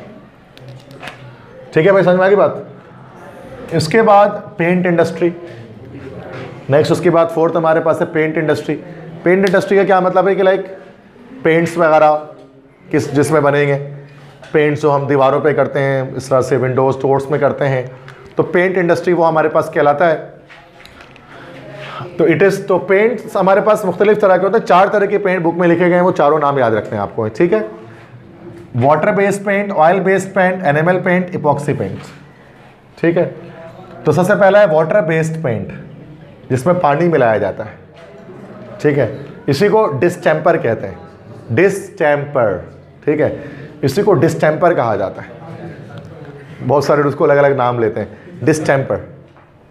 ठीक है भाई, समझ में आ गई बात। इसके बाद पेंट इंडस्ट्री नेक्स्ट। उसके बाद 4th हमारे पास है पेंट इंडस्ट्री। पेंट इंडस्ट्री का क्या मतलब है कि लाइक पेंट्स वगैरह किस जिसमें बनेंगे, पेंट्स जो हम दीवारों पे करते हैं, इस तरह से विंडोज डोर्स में करते हैं, तो पेंट इंडस्ट्री वो हमारे पास कहलाता है। तो इट इज़, तो पेंट्स हमारे पास मुख्तलिफ तरह के होते हैं। 4 तरह के पेंट बुक में लिखे गए हैं, वो चारों नाम याद रखते हैं आपको, ठीक है। Water based paint, oil based paint, animal paint, epoxy paint, ठीक है। तो सबसे पहला है वाटर बेस्ड पेंट, जिसमें पानी मिलाया जाता है, ठीक है। इसी को डिस्टेम्पर कहते हैं, डिस्टेम्पर, ठीक है। इसी को डिस्टेम्पर कहा जाता है। बहुत सारे उसको अलग अलग नाम लेते हैं। डिस्टेम्पर,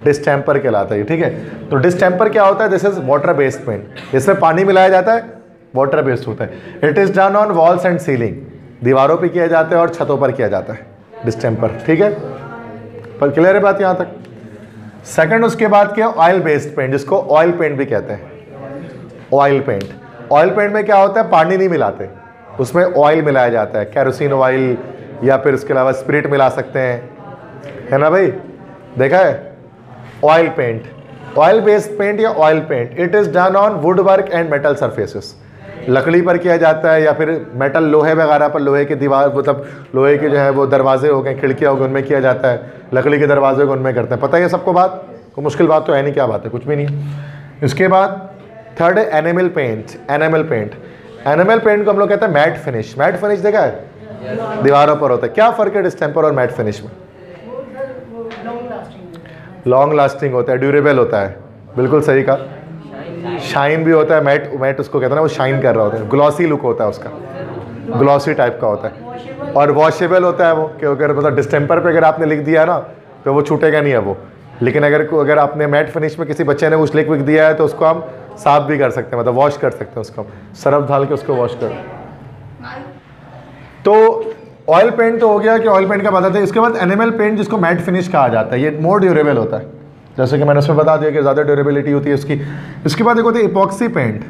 डिस्टेम्पर कहलाता है, ठीक है। तो डिस्टेम्पर क्या होता है, this is water based paint, इसमें पानी मिलाया जाता है, वाटर बेस्ड होता है। It is done on walls and ceiling, दीवारों पे किया जाता है और छतों पर किया जाता है डिस्टेम्पर, ठीक है। पर क्लियर है बात यहाँ तक। सेकंड उसके बाद क्या, ऑयल बेस्ड पेंट, जिसको ऑयल पेंट भी कहते हैं। ऑयल पेंट, ऑयल पेंट में क्या होता है, पानी नहीं मिलाते, उसमें ऑयल मिलाया जाता है, कैरोसिन ऑयल या फिर इसके अलावा स्पिरिट मिला सकते हैं, है ना भाई, देखा है। Oil paint, oil based paint या oil paint, it is done on wood work and metal surfaces, लकड़ी पर किया जाता है या फिर मेटल, लोहे वगैरह पर, लोहे की दीवार, मतलब लोहे के जो है वो दरवाजे हो गए, खिड़कियाँ हो गई, उनमें किया जाता है। लकड़ी के दरवाजे को उनमें करते हैं, पता है सबको बात, कोई मुश्किल बात तो है नहीं, क्या बात है, कुछ भी नहीं। इसके बाद थर्ड है animal paint. Animal paint, animal paint को हम लोग कहते हैं मैट फिनिश। मैट फिनिश देखा है, दीवारों पर होता है। क्या फ़र्क है डिस्टेम्पर और मैट फिनिश में? लॉन्ग लास्टिंग होता है, ड्यूरेबल होता है, बिल्कुल सही कहा। शाइन भी होता है, मैट, मैट उसको कहते हैं ना, वो शाइन कर रहा होता है, ग्लॉसी लुक होता है उसका, ग्लॉसी टाइप का होता है। और वॉशेबल होता है वो, क्योंकि मतलब डिस्टेम्पर पे अगर आपने लिख दिया है ना तो वो छूटेगा नहीं है वो। लेकिन अगर आपने मैट फिनिश में किसी बच्चे ने कुछ लिख दिया है तो उसको हम साफ भी कर सकते हैं, मतलब वॉश कर सकते हैं उसको, सरफ डाल के उसको वॉश कर। तो ऑयल पेंट तो हो गया कि ऑयल पेंट का बताते हैं। इसके बाद एनिमल पेंट, जिसको मैट फिनिश कहा जाता है, ये मोर ड्यूरेबल होता है, जैसे कि मैंने उसमें बता दिया कि ज़्यादा ड्यूरेबिलिटी होती है उसकी। इसके बाद एक होती है इपॉक्सी पेंट।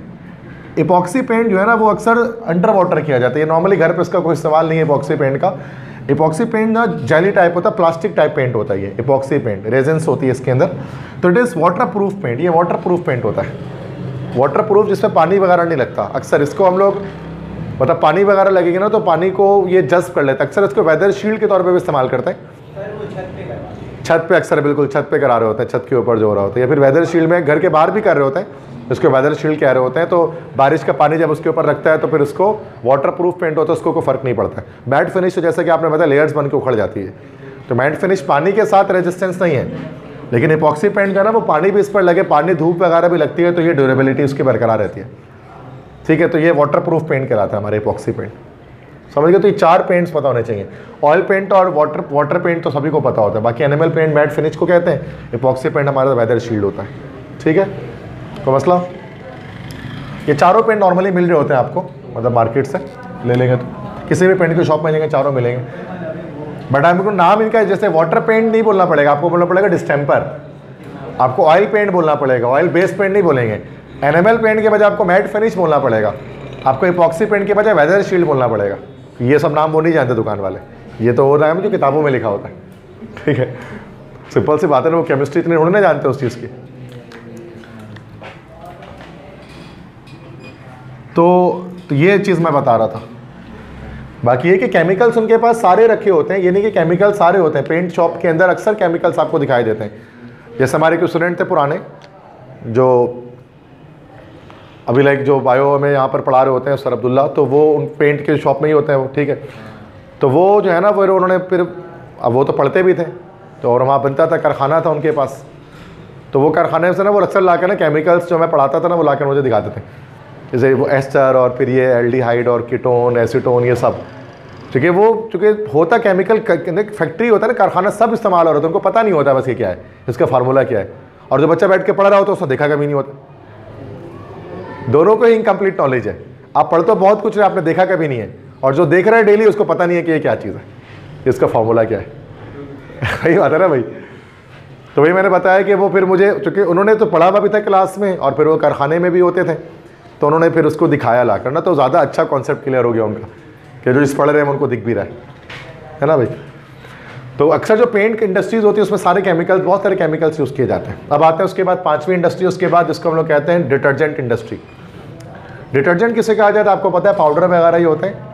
इपॉक्सी पेंट जो है ना वो अक्सर अंडर वाटर किया जाता है, ये नॉर्मली घर पे इसका कोई सवाल नहीं है इपॉक्सी पेंट का। इपॉक्सी पेंट ना जेली टाइप होता है, प्लास्टिक टाइप पेंट होता है ये इपॉक्सी पेंट, रेजेंस होती है इसके अंदर। तो it is waterproof paint, ये वाटर प्रूफ पेंट होता है, वाटर प्रूफ, जिसमें पानी वगैरह नहीं लगता। अक्सर इसको हम लोग, मतलब पानी वगैरह लगेगी ना तो पानी को ये जज्ब कर लेता है। अक्सर इसको वेदर शील्ड के तौर पे भी इस्तेमाल करते हैं, छत पे अक्सर, बिल्कुल छत पे करा रहे होते हैं, छत के ऊपर जो हो रहा होता है, या फिर वेदर शील्ड में घर के बाहर भी कर रहे होते हैं, इसको वेदर शील्ड कह रहे होते हैं। तो बारिश का पानी जब उसके ऊपर रखता है तो फिर उसको वाटर प्रूफ पेंट होता है, उसको कोई फर्क नहीं पड़ता है। मैट फिनिश तो जैसे कि आपने बताया लेयर्स बन के उखड़ जाती है, तो मैट फिनिश पानी के साथ रेजिस्टेंस नहीं है। लेकिन इपॉक्सी पेंट का ना वो पानी भी इस पर लगे, पानी धूप वगैरह भी लगती है तो ये ड्यूरेबिलिटी उसकी बरकरार रहती है, ठीक है। तो ये वाटर प्रूफ पेंट कहलाता है हमारे इपॉक्सी पेंट, समझ गए। तो ये 4 पेंट्स पता होने चाहिए। ऑयल पेंट और वाटर पेंट तो सभी को पता होता है, बाकी एनिमल पेंट मैट फिनिश को कहते हैं, इपॉक्सी पेंट हमारा वेदर शील्ड होता है, ठीक है। तो मसला ये चारों पेंट नॉर्मली मिल रहे होते हैं आपको, मतलब मार्केट से ले लेंगे तो किसी भी पेंट की शॉप में लेंगे चारों मिलेंगे। बट आपको नाम इनका जैसे वाटर पेंट नहीं बोलना पड़ेगा, आपको बोलना पड़ेगा डिस्टेम्पर। आपको ऑयल पेंट बोलना पड़ेगा, ऑयल बेस पेंट नहीं बोलेंगे। एनामेल पेंट के बजाय आपको मैट फिनिश बोलना पड़ेगा, आपको इपॉक्सी पेंट के बजाय वेदर शील्ड बोलना पड़ेगा। ये सब नाम वो नहीं जानते दुकान वाले, ये तो हो रहा है जो किताबों में लिखा होता है, ठीक है। सिंपल सी बात है ना, वो केमिस्ट्री इतनी थोड़ी ना जानते उस चीज़ की। तो ये चीज़ मैं बता रहा था। बाकी ये कि केमिकल्स उनके पास सारे रखे होते हैं, ये नहीं कि केमिकल सारे होते हैं। पेंट शॉप के अंदर अक्सर केमिकल्स आपको दिखाई देते हैं। जैसे हमारे कुछ स्टूडेंट थे पुराने, जो अभी लाइक जो बायो में यहाँ पर पढ़ा रहे होते हैं सर अब्दुल्ला, तो वो उन पेंट के शॉप में ही होते हैं वो, ठीक है। तो वो जो है ना, फिर उन्होंने फिर अब वो तो पढ़ते भी थे, तो और वहाँ बनता था, कारखाना था उनके पास। तो वो कारखाने से ना वो अक्सर ला कर ना केमिकल्स जो मैं पढ़ाता था ना, वो ला कर मुझे दिखाते थे, जैसे वो एस्टर और फिर ये एल्डिहाइड और कीटोन, एसीटोन, ये सब। क्योंकि वो चूँकि होता केमिकल फैक्ट्री होता है ना, कारखाना, सब इस्तेमाल हो रहा था, उनको पता नहीं होता बस ये क्या है, इसका फार्मूला क्या है। और जो बच्चा बैठ के पढ़ रहा होता है उसने देखा कभी नहीं होता। दोनों को ही इनकम्प्लीट नॉलेज है। आप पढ़ तो बहुत कुछ है, आपने देखा कभी नहीं है, और जो देख रहा है डेली उसको पता नहीं है कि ये क्या चीज़ है, इसका फार्मूला क्या है। वही बात है ना भाई। तो वही मैंने बताया कि वो फिर मुझे, चूँकि उन्होंने तो पढ़ा हुआ भी था क्लास में और फिर वो कारखाने में भी होते थे, तो उन्होंने फिर उसको दिखाया ला करना, तो ज़्यादा अच्छा कॉन्सेप्ट क्लियर हो गया उनका कि जो इस पढ़ रहे हैं उनको दिख भी रहा है ना भाई। तो अक्सर जो पेंट इंडस्ट्रीज़ होती है उसमें सारे केमिकल्स, बहुत सारे केमिकल्स यूज़ किए जाते हैं। अब आते हैं उसके बाद पांचवी इंडस्ट्री, उसके बाद जिसको हम लोग कहते हैं डिटर्जेंट इंडस्ट्री। डिटर्जेंट किसे कहा जाता है आपको पता है? पाउडर वगैरह ही होते हैं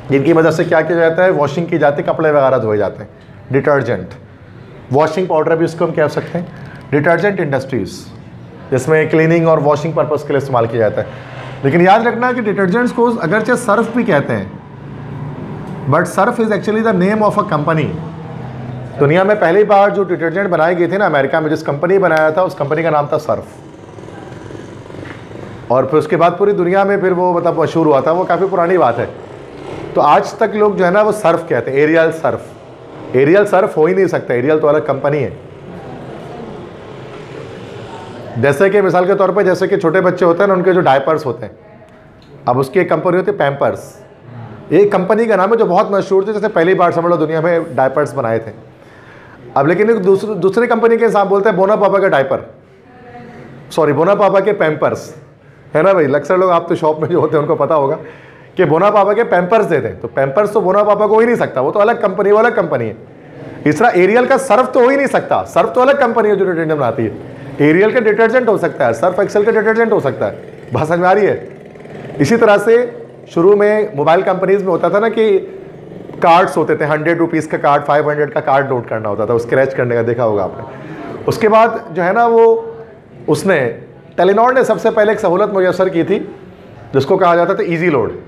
जिनकी वजह से क्या किया जाता है, वॉशिंग की जाती है, कपड़े वगैरह धोए जाते हैं। डिटर्जेंट, वॉशिंग पाउडर भी उसको हम कह सकते हैं। डिटर्जेंट इंडस्ट्रीज़ जिसमें क्लीनिंग और वॉशिंग पर्पज़ के लिए इस्तेमाल किया जाता है। लेकिन याद रखना कि डिटर्जेंट्स को अगरचे सर्फ भी कहते हैं, but Surf is actually the name of a company. दुनिया में पहली बार जो डिटर्जेंट बनाई गई थी ना अमेरिका में, जिस कंपनी बनाया था उस कंपनी का नाम था सर्फ। और फिर उसके बाद पूरी दुनिया में फिर वो मतलब मशहूर हुआ था, वो काफ़ी पुरानी बात है। तो आज तक लोग जो है ना वो सर्फ कहते हैं, एरियल सर्फ। एरियल सर्फ हो ही नहीं सकता, एरियल तो अलग कंपनी है। जैसे कि मिसाल के तौर पे जैसे कि छोटे बच्चे होते हैं ना, उनके जो डायपर्स होते हैं, अब उसकी एक कंपनी होती है पैम्पर्स, एक कंपनी का नाम है जो बहुत मशहूर थी, जैसे पहली बार समझ लो दुनिया में डायपर्स बनाए थे। अब लेकिन एक दूसरी कंपनी के साथ बोलते हैं बोना पापा का डायपर, सॉरी बोना पापा के पैम्पर्स, है ना भाई। अक्सर लोग आप तो शॉप में जो होते हैं उनको पता होगा कि बोना पापा के पैम्पर्स देते हैं, तो पैम्पर्स तो बोना पापा को हो ही नहीं सकता, वो तो अलग कंपनी, वो अलग कंपनी है। इस तरह एरियल का सर्फ तो हो ही नहीं सकता, सर्फ तो अलग कंपनी है जो डिटर्जेंट बनाती है। एरियल का डिटर्जेंट हो सकता है, सर्फ एक्सेल का डिटर्जेंट हो सकता है, बात समझ में आ रही है। इसी तरह से शुरू में मोबाइल कंपनीज में होता था ना कि कार्ड्स होते थे, 100 रुपीज़ का कार्ड, 500 का कार्ड नोट करना होता था, स्क्रैच करने का, देखा होगा आपने। उसके बाद जो है ना वो उसने टेलीनॉर ने सबसे पहले एक सहूलत मुयसर की थी जिसको कहा जाता था ईजी लोड।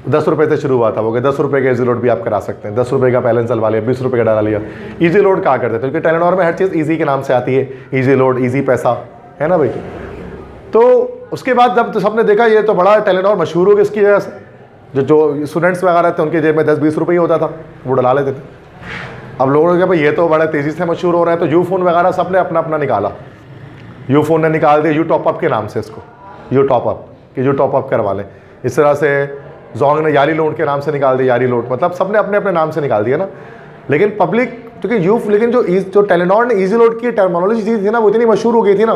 10 रुपये से शुरू हुआ था, वो कि 10 रुपये का ईजी लोड भी आप करा सकते हैं, 10 रुपये का बैलेंस डलवा लिया, 20 रुपये का डाला लिया, ईजी लोड कहा करते थे, क्योंकि टेलीनॉर में हर चीज़ ईजी के नाम से आती है, ईजी लोड, ईजी पैसा, है ना भाई। तो उसके बाद जब तो सबने देखा ये तो बड़ा टेलीनॉर मशहूर हो गया इसकी वजह से, जो स्टूडेंट्स वगैरह थे उनके जेब में 10-20 रुपये ही होता था, वो डला लेते थे। अब लोगों ने कहा भाई ये तो बड़ा तेज़ी से मशहूर हो रहा है, तो यू फ़ोन वगैरह सब ने अपना अपना निकाला। यू फ़ोन ने निकाल दिया यू टॉपअप के नाम से इसको, यू टॉपअप, कि यू टॉपअप करवा लें। इस तरह से जोंग ने यारी लोड के नाम से निकाल दिया, यारी लोड, मतलब सब ने अपने अपने नाम से निकाल दिया ना। लेकिन पब्लिक क्योंकि लेकिन जो टेलीनॉर ने ईजी लोड की टर्मिनोलॉजी दी थी ना, वो इतनी मशहूर हो गई थी ना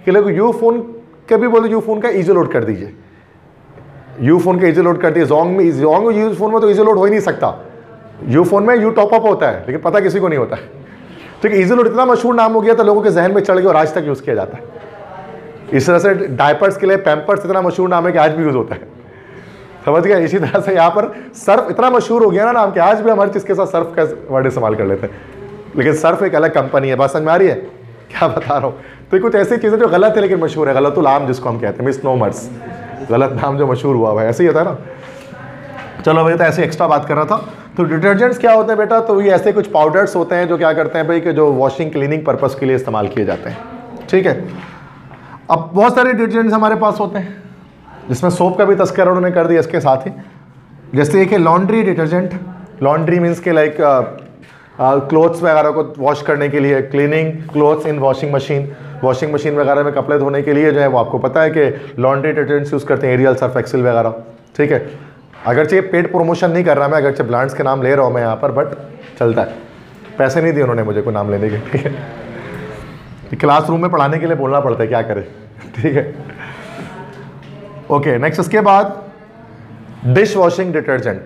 कि लोग यू फ़ोन के भी बोले यू फ़ोन का ईजी लोड कर दीजिए, यू फ़ोन का ईजी लोड कर दिए। जोंग यू फ़ोन में तो ईजी लोड हो ही नहीं सकता, यू फ़ोन में यू टॉपअप होता है, लेकिन पता किसी को नहीं होता है। ठीक है, ईजी लोड इतना मशहूर नाम हो गया था, लोगों के जहन में चढ़ गया और आज तक यूज़ किया जाता है। इस तरह से डायपर्स के लिए पैम्पर्स इतना मशहूर नाम है कि आज भी यूज़ होता है, समझ गया। इसी तरह से यहाँ पर सर्फ इतना मशहूर हो गया ना नाम कि आज भी हम हर चीज़ के साथ सर्फ का वर्ड इस्तेमाल कर लेते हैं, लेकिन सर्फ एक अलग कंपनी है। बात समझ में आ रही है क्या बता रहा हूँ? तो कुछ ऐसी चीज़ें जो गलत है लेकिन मशहूर है, गलतुल आम जिसको हम कहते हैं, मिसनोमर्स, गलत नाम जो मशहूर हुआ है, ऐसे ही होता है ना। चलो भाई, तो ऐसे एक्स्ट्रा बात कर रहा था। तो डिटर्जेंट्स क्या होते हैं बेटा? तो ये ऐसे कुछ पाउडर्स होते हैं जो क्या करते हैं भाई कि जो वॉशिंग क्लीनिंग पर्पज़ के लिए इस्तेमाल किए जाते हैं, ठीक है। अब बहुत सारे डिटर्जेंट्स हमारे पास होते हैं जिसमें सोप का भी तस्करा उन्होंने कर दिया इसके साथ ही। जैसे एक है लॉन्ड्री डिटर्जेंट, लॉन्ड्री मीन्स के लाइक क्लोथ्स वगैरह को वॉश करने के लिए, cleaning clothes in washing machine, washing machine वगैरह में कपड़े धोने के लिए जो है वो आपको पता है कि लॉन्ड्री डिटर्जेंट्स यूज़ करते हैं, एरियल सर्फ एक्सेल वगैरह, ठीक है। अगरचे पेड प्रमोशन नहीं कर रहा मैं, अगरचे ब्रांड्स के नाम ले रहा हूँ मैं यहाँ पर, बट चलता है, पैसे नहीं दिए उन्होंने मुझे कोई नाम लेने के, ठीक है। क्लासरूम में पढ़ाने के लिए बोलना पड़ता है, क्या करें, ठीक है। ओके, नेक्स्ट इसके बाद dish washing detergent.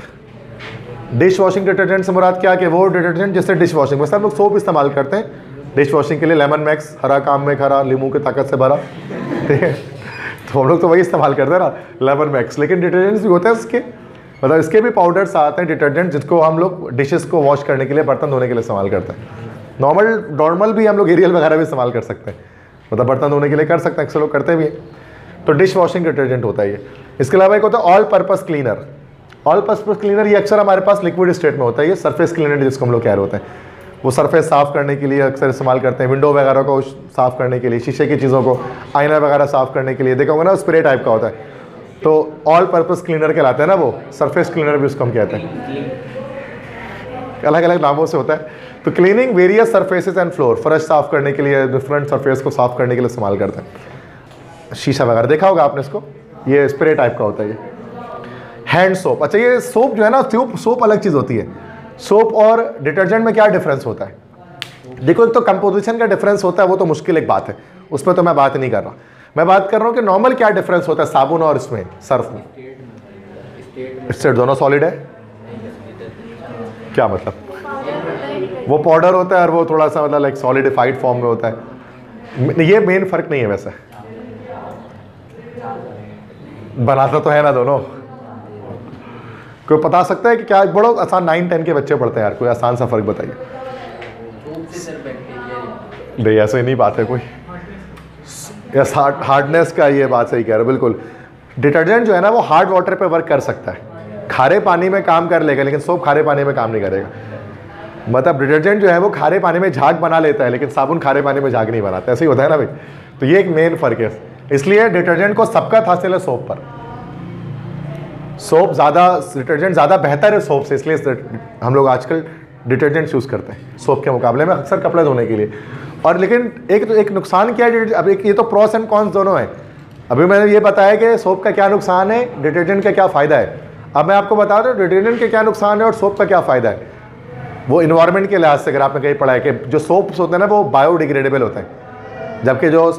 Dish washing detergent से मुराद क्या कि वो डिटर्जेंट जिससे डिश वॉशिंग, वैसे हम लोग सोप इस्तेमाल करते हैं डिश वॉशिंग के लिए, लेमन मैक्स, हरा काम में खरा, नींबू की ताकत से भरा, ठीक है, तो हम लोग तो वही इस्तेमाल करते हैं ना, लेमन मैक्स। लेकिन डिटर्जेंट्स भी होते हैं इसके, मतलब इसके भी पाउडर्स आते हैं डिटर्जेंट, जिसको हम लोग डिशेस को वॉश करने के लिए, बर्तन धोने के लिए इस्तेमाल करते हैं। नॉर्मल भी हम लोग एरियल वगैरह भी इस्तेमाल कर सकते हैं, मतलब बर्तन धोने के लिए कर सकते हैं, अक्सर लोग करते भी हैं। तो डिश वॉशिंग डिटर्जेंट होता है ये। इसके अलावा एक होता है all purpose cleaner. All purpose cleaner ये अक्सर हमारे पास लिक्विड स्टेट में होता है, ये सरफेस क्लीनर जिसको हम लोग कह रहे होते हैं, वो सरफेस साफ़ करने के लिए अक्सर इस्तेमाल करते हैं, विंडो वगैरह को साफ़ करने के लिए, शीशे की चीज़ों को, आईना वगैरह साफ़ करने के लिए। देखा होगा ना, स्प्रे टाइप का होता है, तो ऑल पर्पस क्लीनर कहलाते हैं ना वो, सरफेस क्लीनर भी उसको हम कहते हैं, अलग अलग नामों से होता है। तो cleaning various surfaces and floor, फर्श साफ़ करने के लिए, डिफरेंट सरफेस को साफ़ करने के लिए इस्तेमाल करते हैं। शीशा वगैरह देखा होगा आपने इसको, ये स्प्रे टाइप का होता है ये। हैंड सोप, अच्छा ये सोप जो है ना, सोप अलग चीज़ होती है। सोप और डिटर्जेंट में क्या डिफरेंस होता है? देखो, एक तो कंपोजिशन का डिफरेंस होता है, वो तो मुश्किल एक बात है, उस पर तो मैं बात नहीं कर रहा। मैं बात कर रहा हूँ कि नॉर्मल क्या डिफरेंस होता है साबुन और इसमें, सर्फ में। स्टेट दोनों सॉलिड है, क्या मतलब? वो पाउडर होता है और वो थोड़ा सा मतलब लाइक सॉलिडिफाइड फॉर्म में होता है। ये मेन फर्क नहीं है वैसे, बनाता तो है ना दोनों। कोई बता सकता है कि क्या? बड़ा आसान, 9-10 के बच्चे पढ़ते हैं यार, कोई आसान सा फर्क बताइए। नहीं, ऐसे नहीं बात है कोई, यस हार्डनेस का, ये बात सही कह रहे हो बिल्कुल। डिटर्जेंट जो है ना वो हार्ड वाटर पे वर्क कर सकता है, खारे पानी में काम कर लेगा, लेकिन सोप खारे पानी में काम नहीं करेगा। मतलब डिटर्जेंट जो है वो खारे पानी में झाग बना लेता है, लेकिन साबुन खारे पानी में झाग नहीं बनाता, ऐसे ही होता है ना भाई। तो ये एक मेन फर्क है, इसलिए डिटर्जेंट को सबका हासिल है सोप पर। सोप ज़्यादा, डिटर्जेंट ज़्यादा बेहतर है सोप से, इसलिए हम लोग आजकल डिटर्जेंट यूज़ करते हैं सोप के मुकाबले में, अक्सर कपड़े धोने के लिए। और लेकिन एक नुकसान क्या है, अब एक ये तो प्रोस एंड कॉन्स दोनों है। अभी मैंने ये बताया कि सोप का क्या नुकसान है, डिटर्जेंट का क्या फ़ायदा है। अब मैं आपको बता दूँ डिटर्जेंट के क्या नुकसान है और सोप का क्या फ़ायदा है। वो इन्वायरमेंट के लिहाज से, अगर आपने कहीं पढ़ा है कि जो सोप्स होते हैं ना वो बायोडिग्रेडेबल होते हैं, जबकि जो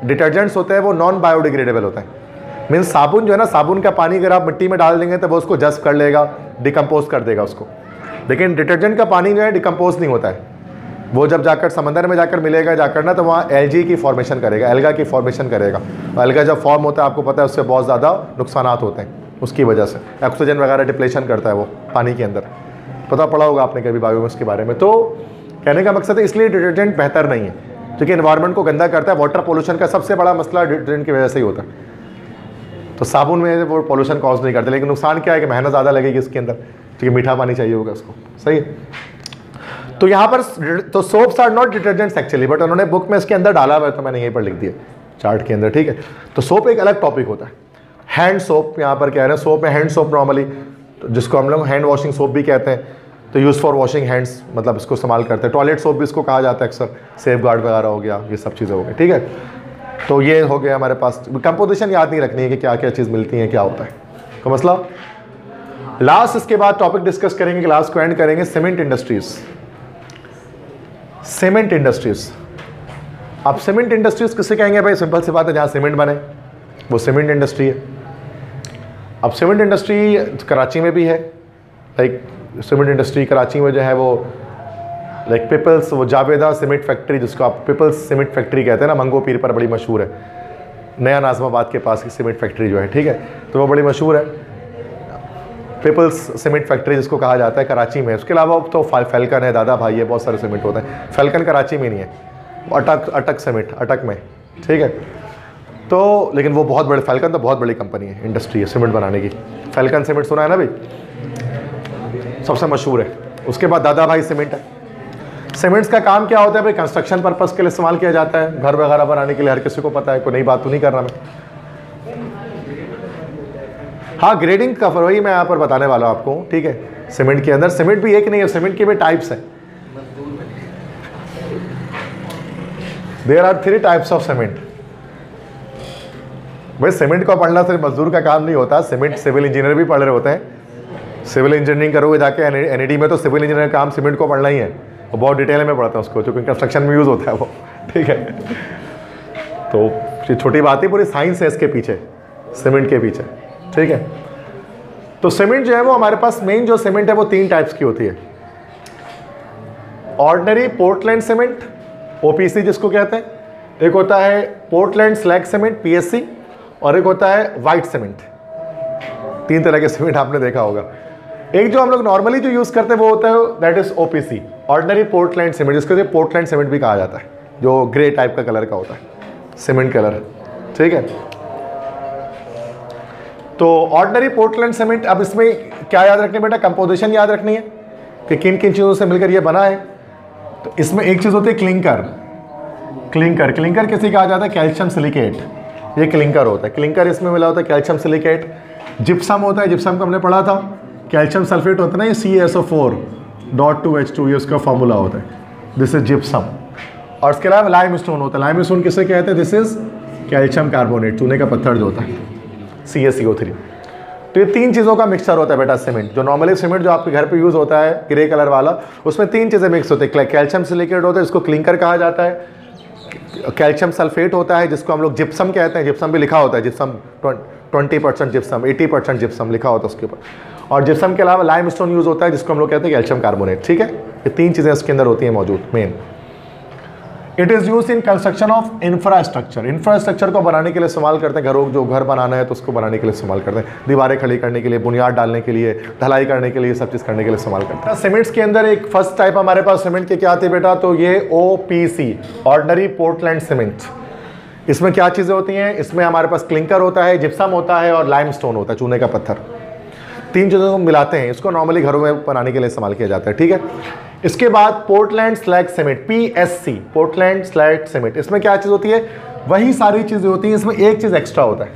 डिटर्जेंट्स होते हैं वो नॉन बायोडिग्रेडेबल होते हैं। मीन्स साबुन जो है ना, साबुन का पानी अगर आप मिट्टी में डाल देंगे तो वो उसको जस्ट कर लेगा, डिकम्पोज कर देगा उसको। लेकिन डिटर्जेंट का पानी जो है डिकम्पोज नहीं होता है, वो जब जाकर समंदर में जाकर मिलेगा जाकर ना, तो वहाँ एल्गी की फॉर्मेशन करेगा, एल्गा की फॉर्मेशन करेगा। और एल्गा जब फॉर्म होता है, आपको पता है उससे बहुत ज़्यादा नुकसान होते हैं, उसकी वजह से ऑक्सीजन वगैरह डिप्लेशन करता है वो पानी के अंदर, पता पड़ा होगा आपने कभी बायोमास के बारे में। तो कहने का मकसद है इसलिए डिटर्जेंट बेहतर नहीं है, क्योंकि एनवायरनमेंट को गंदा करता है। वाटर पोल्यूशन का सबसे बड़ा मसला डिटर्जेंट की वजह से ही होता है। तो साबुन में वो पोल्यूशन कॉज नहीं करते, लेकिन नुकसान क्या है कि मेहनत ज़्यादा लगेगी इसके अंदर, क्योंकि मीठा पानी चाहिए होगा उसको, सही है। तो यहाँ पर तो soaps are not detergents actually, but उन्होंने बुक में इसके अंदर डाला हुआ है, तो मैंने यहीं पर लिख दिया चार्ट के अंदर, ठीक है। तो सोप एक अलग टॉपिक होता है। हैंड सोप यहाँ पर कह रहे हैं, सोप में हैंड सोप नॉर्मली, जिसको हम लोग हैंड वॉशिंग सोप भी कहते हैं, तो यूज़ फॉर वॉशिंग हैंड्स, मतलब इसको इस्तेमाल करते हैं। टॉयलेट सोप भी इसको कहा जाता है अक्सर, सेफ गार्ड वगैरह हो गया, ये सब चीज़ें हो गई, ठीक है। तो ये हो गया हमारे पास। कंपोजिशन याद नहीं रखनी है कि क्या क्या चीज़ मिलती है, क्या होता है तो मसला। लास्ट इसके बाद टॉपिक डिस्कस करेंगे, क्लास को एंड करेंगे, सीमेंट इंडस्ट्रीज। सीमेंट इंडस्ट्रीज, अब सीमेंट इंडस्ट्रीज किसे कहेंगे भाई? सिंपल सी बात है, जहाँ सीमेंट बने वो सीमेंट इंडस्ट्री है। अब सीमेंट इंडस्ट्री कराची में भी है, लाइक सीमेंट इंडस्ट्री कराची में जो है वो लाइक पीपल्स, वो जावेदा सीमेंट फैक्ट्री, जिसको आप पीपल्स सीमेंट फैक्ट्री कहते हैं ना, मंगो पीर पर बड़ी मशहूर है, नया नाज़माबाद के पास की सीमेंट फैक्ट्री जो है, ठीक है, तो वो बड़ी मशहूर है पीपल्स सीमेंट फैक्ट्री जिसको कहा जाता है, कराची में। उसके अलावा तो फैल्कन है, दादा भाई है, बहुत सारे सीमेंट होते हैं। फैल्कन कराची में नहीं है, अटक सीमेंट, अटक में, ठीक है। तो लेकिन वो बहुत बड़े, फैल्कन तो बहुत बड़ी कंपनी है, इंडस्ट्री है सीमेंट बनाने की। फैल्कन सीमेंट सुना है ना भाई, सबसे मशहूर है। उसके बाद दादा भाई सीमेंट है। सीमेंट्स का काम क्या होता है भाई? कंस्ट्रक्शन पर्पस के लिए इस्तेमाल किया जाता है, घर वगैरह बनाने के लिए, हर किसी को पता है, कोई नई बात तो नहीं कर रहा मैं। हाँ, ग्रेडिंग का वही मैं यहाँ पर बताने वाला हूँ आपको, ठीक है। सीमेंट के अंदर सीमेंट भी एक नहीं है, सीमेंट के भी टाइप्स हैं। There are 3 types of cement. भाई सीमेंट को पढ़ना सिर्फ मजदूर का काम नहीं होता, सीमेंट सिविल इंजीनियर भी पढ़ रहे होते हैं। सिविल इंजीनियरिंग करोगे जाके एनईडी में, तो सिविल इंजीनियर का काम सीमेंट को पढ़ना ही है, वो बहुत डिटेल में पढ़ते हैं उसको, क्योंकि कंस्ट्रक्शन में यूज़ होता है वो, ठीक है, तो ये छोटी बात है, पूरी साइंस है इसके पीछे, सीमेंट के पीछे, ठीक है। तो सीमेंट जो है वो हमारे पास मेन जो सीमेंट है वो 3 टाइप्स की होती है। ऑर्डिनरी पोर्टलैंड सीमेंट, ओपीसी जिसको कहते हैं, एक होता है पोर्टलैंड स्लैग सीमेंट, पीएससी, और एक होता है वाइट सीमेंट। 3 तरह के सीमेंट आपने देखा होगा। एक जो हम लोग नॉर्मली जो यूज करते हैं वो होता है that is OPC, ordinary Portland cement, जिसको पोर्टलैंड सीमेंट भी कहा जाता है, जो ग्रे टाइप का कलर का होता है, सीमेंट कलर, ठीक है। तो ऑर्डिनरी पोर्टलैंड सीमेंट, अब इसमें क्या याद रखना है बेटा, कंपोजिशन याद रखनी है कि किन किन चीज़ों से मिलकर ये बना है। तो इसमें एक चीज़ होती है क्लिंकर। क्लिंकर, क्लिंकर किसे कहा जाता है, कैल्शियम सिलिकेट, ये क्लिंकर होता है। क्लिंकर इसमें मिला होता है कैल्शियम सिलिकेट। जिप्सम होता है, जिप्सम को हमने पढ़ा था, कैल्शियम सल्फेट होता है ना, ये CaSO4.2H2, ये उसका फॉर्मूला होता है, दिस इज जिप्सम। और इसके अलावा लाइम स्टोन होता है, लाइम स्टोन किसे कहते हैं, दिस इज कैल्शियम कार्बोनेट, चूने का पत्थर जो होता है, CaCO3। तो ये 3 चीज़ों का मिक्सचर होता है बेटा सीमेंट। जो नॉर्मली सीमेंट जो आपके घर पे यूज़ होता है ग्रे कलर वाला, उसमें 3 चीज़ें मिक्स होती है। कैल्शियम सिलिकेट होता है, जिसको क्लिंकर कहा जाता है, कैल्शियम सल्फेट होता है जिसको हम लोग जिप्सम कहते हैं, जिप्सम भी लिखा होता है, जिप्सम 20% जिप्सम, 80% जिप्सम लिखा होता है उसके ऊपर। और जिप्सम के अलावा लाइम स्टोन यूज़ होता है, जिसको हम लोग कहते हैं कैल्शियम कार्बोनेट, ठीक है। ये 3 चीज़ें उसके अंदर होती हैं मौजूद main. It is use in construction of infrastructure, infrastructure को बनाने के लिए इस्तेमाल करते हैं। घरों जो घर बनाना है तो उसको बनाने के लिए इस्तेमाल करते हैं, दीवारें खड़ी करने के लिए, बुनियाद डालने के लिए, ढलाई करने के लिए, सब चीज़ करने के लिए इस्तेमाल करते हैं। सीमेंट्स के अंदर एक फर्स्ट टाइप हमारे पास सीमेंट के क्या आती है बेटा, तो ये OPC, ऑर्डिनरी पोर्टलैंड सीमेंट। इसमें क्या चीज़ें होती हैं, इसमें हमारे पास क्लिंकर होता है, जिप्सम होता है और लाइम स्टोन होता है, चूने का पत्थर। 3 चीज़ों को मिलाते हैं, इसको नॉर्मली घरों में बनाने के लिए इस्तेमाल किया जाता है, ठीक है। इसके बाद Portland slag cement, PSC, Portland slag cement. इसमें क्या चीज़ होती है, वही सारी चीज़ें होती हैं, इसमें एक चीज़ एक्स्ट्रा होता है,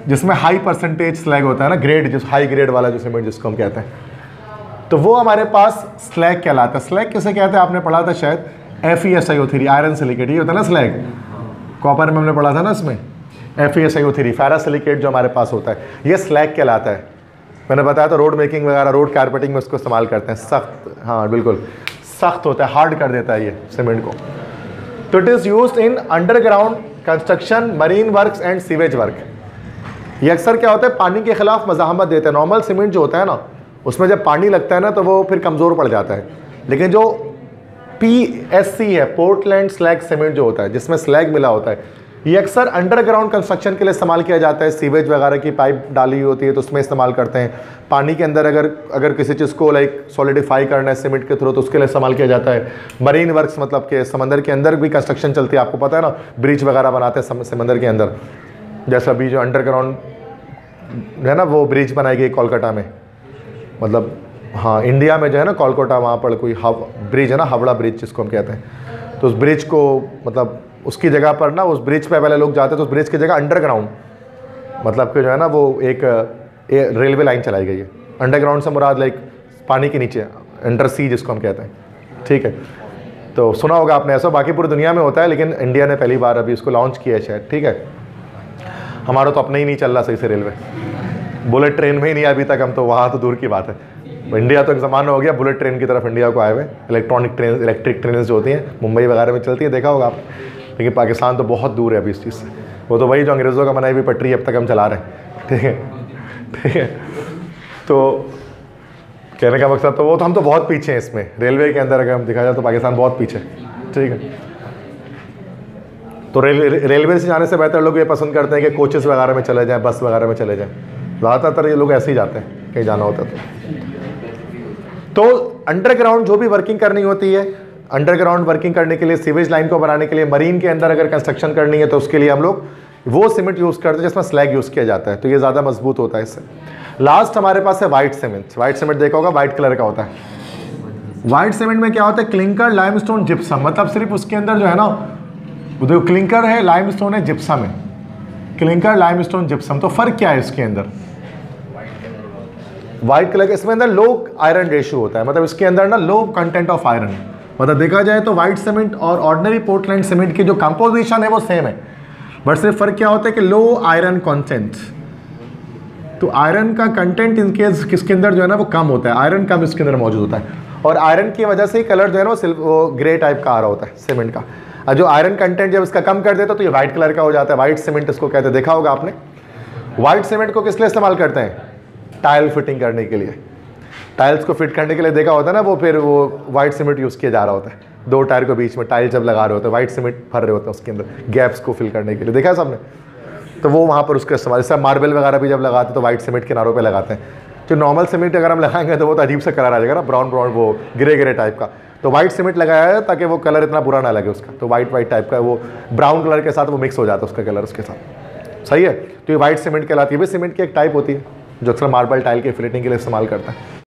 जिसमें हाई परसेंटेज स्लैग होता है ना, ग्रेड, जिस हाई ग्रेड वाला जो सीमेंट जिसको हम कहते हैं, तो वो हमारे पास स्लैग कहलाता है। स्लैग किसे कहते हैं, आपने पढ़ा था शायद, FeSiO3, आयरन सिलिकेट, ये होता है ना स्लैग, कॉपर में हमने पढ़ा था ना, इसमें FeSiO3, फेरस सिलिकेट जो हमारे पास होता है, ये स्लैग कहलाता है। मैंने बताया तो रोड मेकिंग वगैरह, रोड कारपेटिंग में उसको इस्तेमाल करते हैं। सख्त, हाँ बिल्कुल सख्त होता है, हार्ड कर देता है ये सीमेंट को। तो it is used in underground construction, marine works and sewage work. ये अक्सर क्या होता है, पानी के खिलाफ मज़ाहमत देते हैं। नॉर्मल सीमेंट जो होता है ना, उसमें जब पानी लगता है ना तो वो फिर कमज़ोर पड़ जाता है, लेकिन जो PSC है, पोर्टलैंड स्लैग सीमेंट जो होता है, जिसमें स्लैग मिला होता है, ये अक्सर अंडरग्राउंड कंस्ट्रक्शन के लिए इस्तेमाल किया जाता है। सीवेज वगैरह की पाइप डाली हुई होती है तो उसमें इस्तेमाल करते हैं। पानी के अंदर अगर किसी चीज़ को लाइक सॉलिडिफाई करना है सीमेंट के थ्रू, तो उसके लिए इस्तेमाल किया जाता है। मरीन वर्क्स मतलब कि समंदर के अंदर भी कंस्ट्रक्शन चलती है, आपको पता है ना, ब्रिज वगैरह बनाते हैं समंदर के अंदर। जैसा अभी जो अंडरग्राउंड है ना, वो ब्रिज बनाई गई कोलकाता में, मतलब हाँ इंडिया में जो है ना, कोलकाता, वहाँ पर कोई ब्रिज है ना, हावड़ा ब्रिज जिसको हम कहते हैं। तो उस ब्रिज को मतलब उसकी जगह पर ना, उस ब्रिज पे पहले लोग जाते, तो उस ब्रिज की जगह अंडरग्राउंड मतलब कि जो है ना, वो एक रेलवे लाइन चलाई गई है। अंडरग्राउंड से मुराद लाइक पानी के नीचे, अंडर सी जिसको हम कहते हैं, ठीक है। तो सुना होगा आपने ऐसा, बाकी पूरी दुनिया में होता है, लेकिन इंडिया ने पहली बार अभी इसको लॉन्च किया है शायद, ठीक है। हमारा तो अपने ही नहीं चल रहा सही से रेलवे, बुलेट ट्रेन में ही नहीं अभी तक, हम तो वहाँ तो दूर की बात है। इंडिया तो एक ज़माना हो गया बुलेट ट्रेन की तरफ इंडिया को आए हुए। इलेक्ट्रिक ट्रेन जो होती हैं मुंबई वगैरह में चलती है, देखा होगा आप, लेकिन पाकिस्तान तो बहुत दूर है अभी इस चीज़ से। वो तो वही जो अंग्रेज़ों का बनाई हुई पटरी अब तक हम चला रहे हैं, ठीक है, ठीक है। तो कहने का मकसद तो वो तो हम तो बहुत पीछे हैं इसमें, रेलवे के अंदर अगर हम दिखा जाए तो पाकिस्तान बहुत पीछे, ठीक है। तो रेलवे से जाने से बेहतर लोग ये पसंद करते हैं कि कोचेस वगैरह में चले जाएँ, बस वगैरह में चले जाएँ। ज़्यादातर ये लोग ऐसे ही जाते हैं कहीं जाना होता तो अंडरग्राउंड जो भी वर्किंग करनी होती है, अंडरग्राउंड वर्किंग करने के लिए, सीवेज लाइन को बनाने के लिए, मरीन के अंदर अगर कंस्ट्रक्शन करनी है तो उसके लिए हम लोग वो सीमेंट यूज़ करते हैं जिसमें स्लैग यूज़ किया जाता है, तो ये ज़्यादा मजबूत होता है इससे। लास्ट हमारे पास है वाइट सीमेंट। वाइट सीमेंट देखा होगा, वाइट कलर का होता है। वाइट सीमेंट में क्या होता है, क्लिंकर, लाइमस्टोन, जिप्सम, मतलब सिर्फ उसके अंदर जो है ना, वो क्लिंकर है, लाइमस्टोन है, जिप्सम है। क्लिंकर, लाइमस्टोन, जिप्सम, तो फर्क क्या है इसके अंदर, वाइट कलर के इसमें अंदर लो आयरन रेशियो होता है, मतलब इसके अंदर ना लो कंटेंट ऑफ आयरन। मतलब देखा जाए तो वाइट सीमेंट और ऑर्डिनरी पोर्टलैंड सीमेंट की जो कंपोजिशन है वो सेम है, बट सिर्फ फर्क क्या होता है कि लो आयरन कंटेंट। तो आयरन का कंटेंट इनके किसके अंदर जो है ना वो कम होता है, आयरन कम इसके अंदर मौजूद होता है, और आयरन की वजह से ही कलर जो है ना वो ग्रे टाइप का आ रहा होता है सीमेंट का। और जो आयरन कंटेंट जब इसका कम कर देता तो ये वाइट कलर का हो जाता है, वाइट सीमेंट इसको कहते हैं, देखा होगा आपने। वाइट सीमेंट को किस लिए इस्तेमाल करते हैं? टाइल फिटिंग करने के लिए, टाइल्स को फिट करने के लिए देखा होता है ना, वो फिर वो वाइट सीमेंट यूज़ किया जा रहा होता है, दो टायर के बीच में टाइल जब लगा रहे होते हैं वाइट सीमेंट भर रहे होते हैं उसके अंदर गैप्स को फिल करने के लिए, देखा है सबने। तो वो वहाँ पर उसका इस्तेमाल, जैसे मार्बल वगैरह भी जब लगाते हैं तो वाइट सीमेंट किनारों पे लगाते हैं। जो नॉर्मल सीमेंट अगर हम लगाएंगे तो वो तो अजीब सा कलर आ जाएगा ना, ब्राउन ब्राउन, वो ग्रे ग्रे टाइप का। तो वाइट सीमेंट लगाया है ताकि वो कलर इतना बुरा ना लगे उसका, तो वाइट वाइट टाइप का वो ब्राउन कलर के साथ वो मिक्स हो जाता है उसका कलर उसके साथ, सही है। तो ये वाइट सीमेंट कहलाती है। भी सीमेंट की एक टाइप होती है जो अक्सर मार्बल टाइल के फिटिंग के लिए इस्तेमाल करता है।